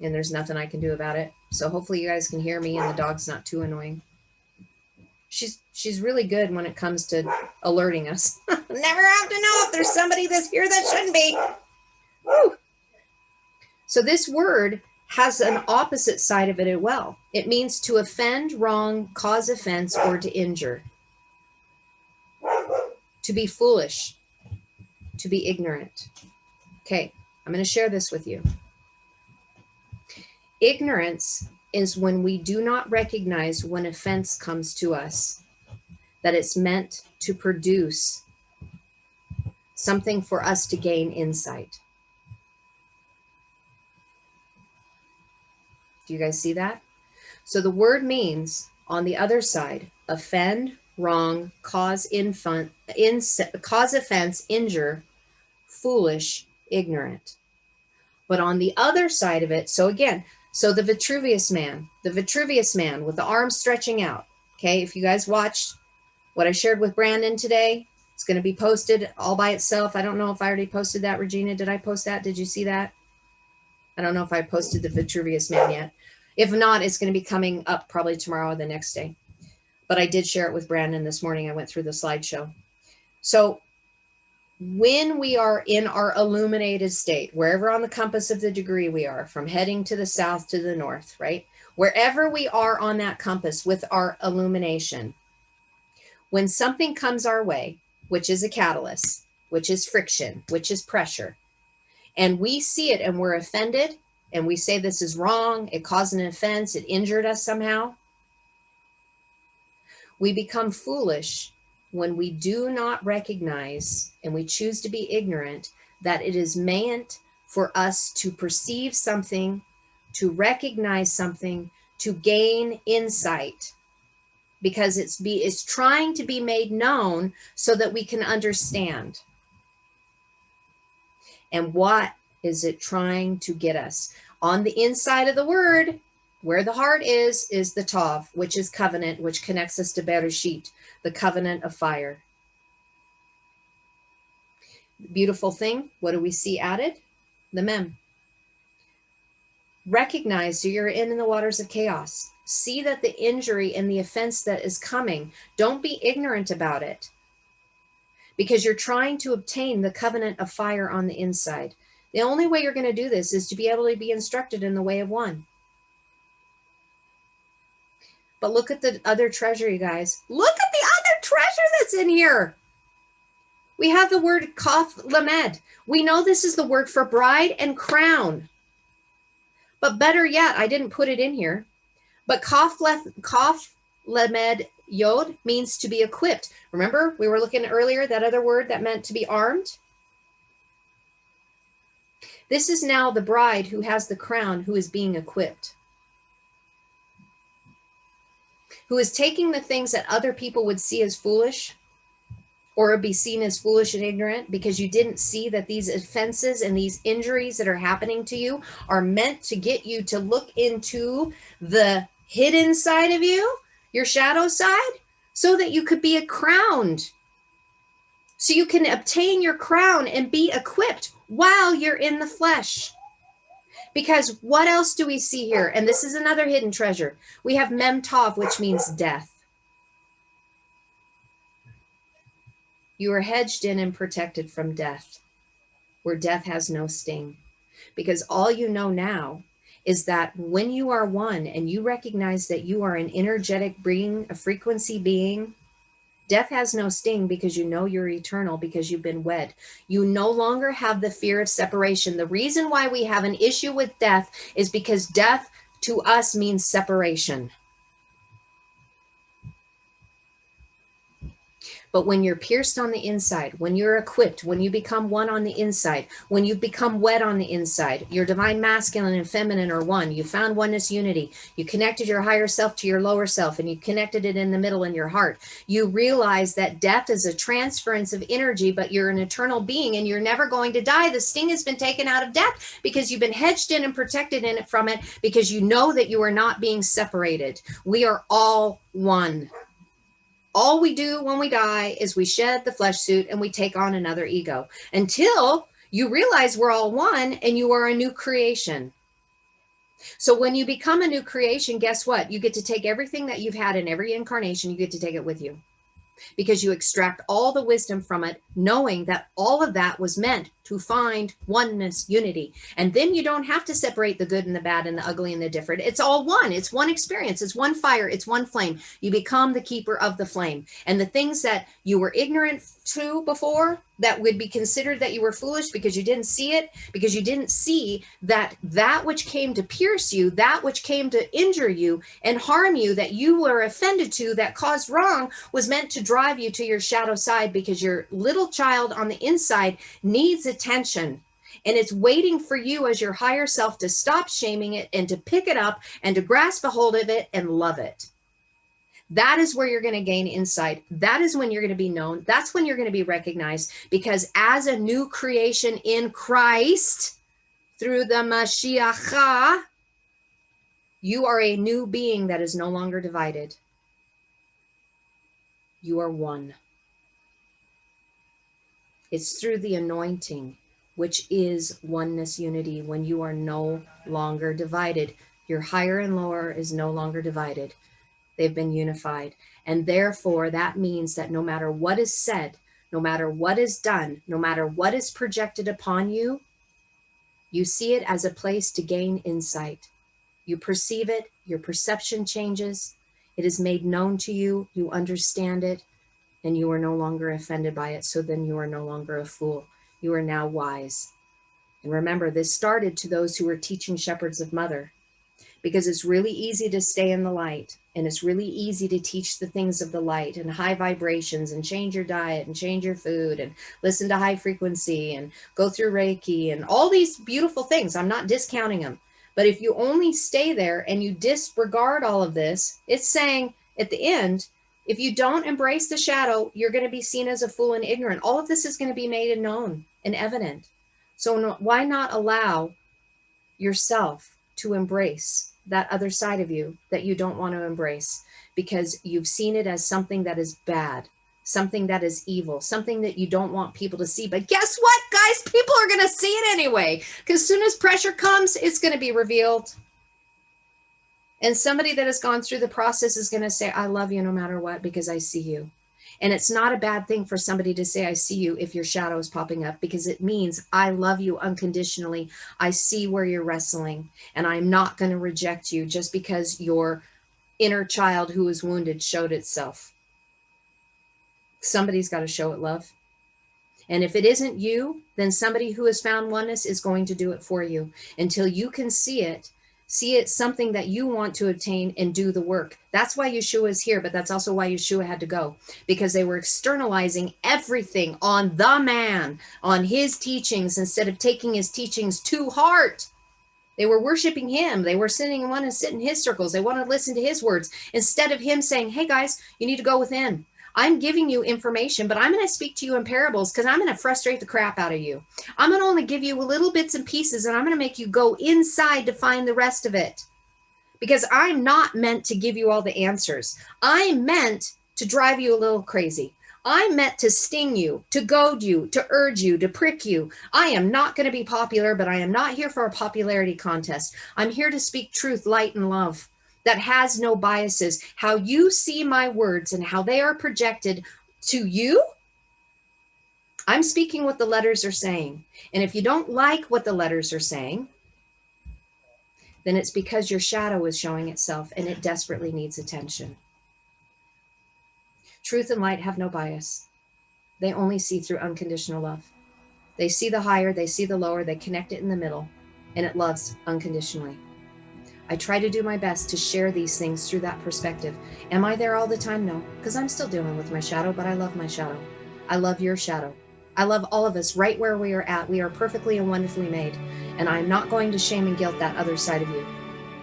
A: and there's nothing I can do about it. So hopefully you guys can hear me and the dog's not too annoying. She's really good when it comes to alerting us. Never have to know if there's somebody that's here that shouldn't be. Woo. So this word has an opposite side of it as well. It means to offend, wrong, cause offense, or to injure. To be foolish, to be ignorant. Okay, I'm going to share this with you. Ignorance is when we do not recognize when offense comes to us, that it's meant to produce something for us to gain insight. Do you guys see that? So the word means, on the other side, offend, wrong, cause offense, injure, foolish, ignorant. But on the other side of it, so again, so the Vitruvius man with the arms stretching out. Okay, if you guys watched what I shared with Brandon today, it's going to be posted all by itself. I don't know if I already posted that, Regina. Did I post that? Did you see that? I don't know if I posted the Vitruvius man yet. If not, it's going to be coming up probably tomorrow or the next day. But I did share it with Brandon this morning. I went through the slideshow. So when we are in our illuminated state, wherever on the compass of the degree we are, from heading to the south to the north, right? Wherever we are on that compass with our illumination, when something comes our way, which is a catalyst, which is friction, which is pressure, and we see it and we're offended, and we say this is wrong, it caused an offense, it injured us somehow, we become foolish when we do not recognize and we choose to be ignorant that it is meant for us to perceive something, to recognize something, to gain insight, because it's trying to be made known so that we can understand. And what is it trying to get us? On the inside of the word, where the heart is the Tav, which is covenant, which connects us to Bereshit, the covenant of fire. Beautiful thing. What do we see added? The Mem. Recognize you're in the waters of chaos. See that the injury and the offense that is coming, don't be ignorant about it, because you're trying to obtain the covenant of fire on the inside. The only way you're going to do this is to be able to be instructed in the way of one. But look at the other treasure, you guys. Look at the other treasure that's in here. We have the word Kaf Lamed. We know this is the word for bride and crown. But better yet, I didn't put it in here. But Kaf Lamed Yod means to be equipped. Remember, we were looking earlier, that other word that meant to be armed? This is now the bride who has the crown, who is being equipped, who is taking the things that other people would see as foolish or be seen as foolish and ignorant, because you didn't see that these offenses and these injuries that are happening to you are meant to get you to look into the hidden side of you, your shadow side, so that you could be crowned. So you can obtain your crown and be equipped while you're in the flesh. Because what else do we see here? And this is another hidden treasure. We have Mem Tav, which means death. You are hedged in and protected from death, where death has no sting. Because all you know now is that when you are one and you recognize that you are an energetic being, a frequency being, death has no sting, because you know you're eternal, because you've been wed. You no longer have the fear of separation. The reason why we have an issue with death is because death to us means separation. But when you're pierced on the inside, when you're equipped, when you become one on the inside, when you become wed on the inside, your divine masculine and feminine are one. You found oneness unity. You connected your higher self to your lower self, and you connected it in the middle in your heart. You realize that death is a transference of energy, but you're an eternal being and you're never going to die. The sting has been taken out of death because you've been hedged in and protected in it from it, because you know that you are not being separated. We are all one. All we do when we die is we shed the flesh suit and we take on another ego, until you realize we're all one and you are a new creation. So when you become a new creation, guess what? You get to take everything that you've had in every incarnation, you get to take it with you. because you extract all the wisdom from it, knowing that all of that was meant to find oneness, unity. And then you don't have to separate the good and the bad and the ugly and the different. It's all one. It's one experience. It's one fire. It's one flame. You become the keeper of the flame. And the things that you were ignorant to before, that would be considered that you were foolish because you didn't see it, because you didn't see that that which came to pierce you, that which came to injure you and harm you, that you were offended to, that caused wrong, was meant to drive you to your shadow side, because your little child on the inside needs attention. And it's waiting for you as your higher self to stop shaming it and to pick it up and to grasp a hold of it and love it. That is where you're going to gain insight. That is when you're going to be known. That's when you're going to be recognized, because as a new creation in Christ, through the Mashiach, you are a new being that is no longer divided. You are one. It's through the anointing, which is oneness, unity, when you are no longer divided. Your higher and lower is no longer divided. They've been unified. And therefore, that means that no matter what is said, no matter what is done, no matter what is projected upon you, you see it as a place to gain insight. You perceive it, your perception changes, it is made known to you, you understand it, and you are no longer offended by it. So then you are no longer a fool. You are now wise. And remember, this started to those who were teaching shepherds of mother, because it's really easy to stay in the light, and it's really easy to teach the things of the light and high vibrations and change your diet and change your food and listen to high frequency and go through Reiki and all these beautiful things. I'm not discounting them. But if you only stay there and you disregard all of this, it's saying at the end, if you don't embrace the shadow, you're going to be seen as a fool and ignorant. All of this is going to be made and known and evident. So why not allow yourself to embrace that other side of you that you don't want to embrace, because you've seen it as something that is bad, something that is evil, something that you don't want people to see. But guess what, guys? People are going to see it anyway, because as soon as pressure comes, it's going to be revealed. And somebody that has gone through the process is going to say, I love you no matter what, because I see you. And it's not a bad thing for somebody to say, I see you, if your shadow is popping up, because it means I love you unconditionally. I see where you're wrestling, and I'm not going to reject you just because your inner child who was wounded showed itself. Somebody's got to show it love. And if it isn't you, then somebody who has found oneness is going to do it for you until you can see it something that you want to obtain and do the work. That's why Yeshua is here, but that's also why Yeshua had to go, because they were externalizing everything on the man, on his teachings, instead of taking his teachings to heart. They were worshiping him. They were sitting and wanting to sit in his circles. They wanted to listen to his words instead of him saying, hey guys, you need to go within. I'm giving you information, but I'm going to speak to you in parables, because I'm going to frustrate the crap out of you. I'm going to only give you little bits and pieces, and I'm going to make you go inside to find the rest of it, because I'm not meant to give you all the answers. I'm meant to drive you a little crazy. I'm meant to sting you, to goad you, to urge you, to prick you. I am not going to be popular, but I am not here for a popularity contest. I'm here to speak truth, light, and love that has no biases. How you see my words and how they are projected to you, I'm speaking what the letters are saying. And if you don't like what the letters are saying, then it's because your shadow is showing itself and it desperately needs attention. Truth and light have no bias. They only see through unconditional love. They see the higher, they see the lower, they connect it in the middle, and it loves unconditionally. I try to do my best to share these things through that perspective. Am I there all the time? No, because I'm still dealing with my shadow, but I love my shadow. I love your shadow. I love all of us right where we are at. We are perfectly and wonderfully made. And I'm not going to shame and guilt that other side of you,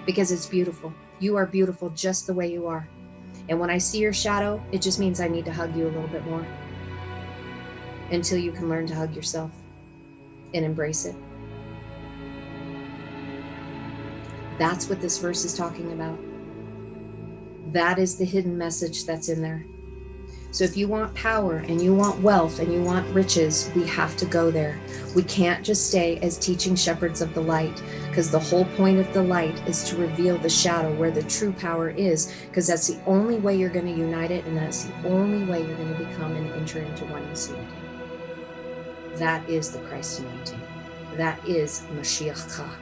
A: because it's beautiful. You are beautiful just the way you are. And when I see your shadow, it just means I need to hug you a little bit more until you can learn to hug yourself and embrace it. That's what this verse is talking about. That is the hidden message that's in there. So if you want power and you want wealth and you want riches, we have to go there. We can't just stay as teaching shepherds of the light, because the whole point of the light is to reveal the shadow where the true power is, because that's the only way you're going to unite it, and that's the only way you're going to become and enter into oneness unity. That is the Christ anointing. That is Mashiach Ka.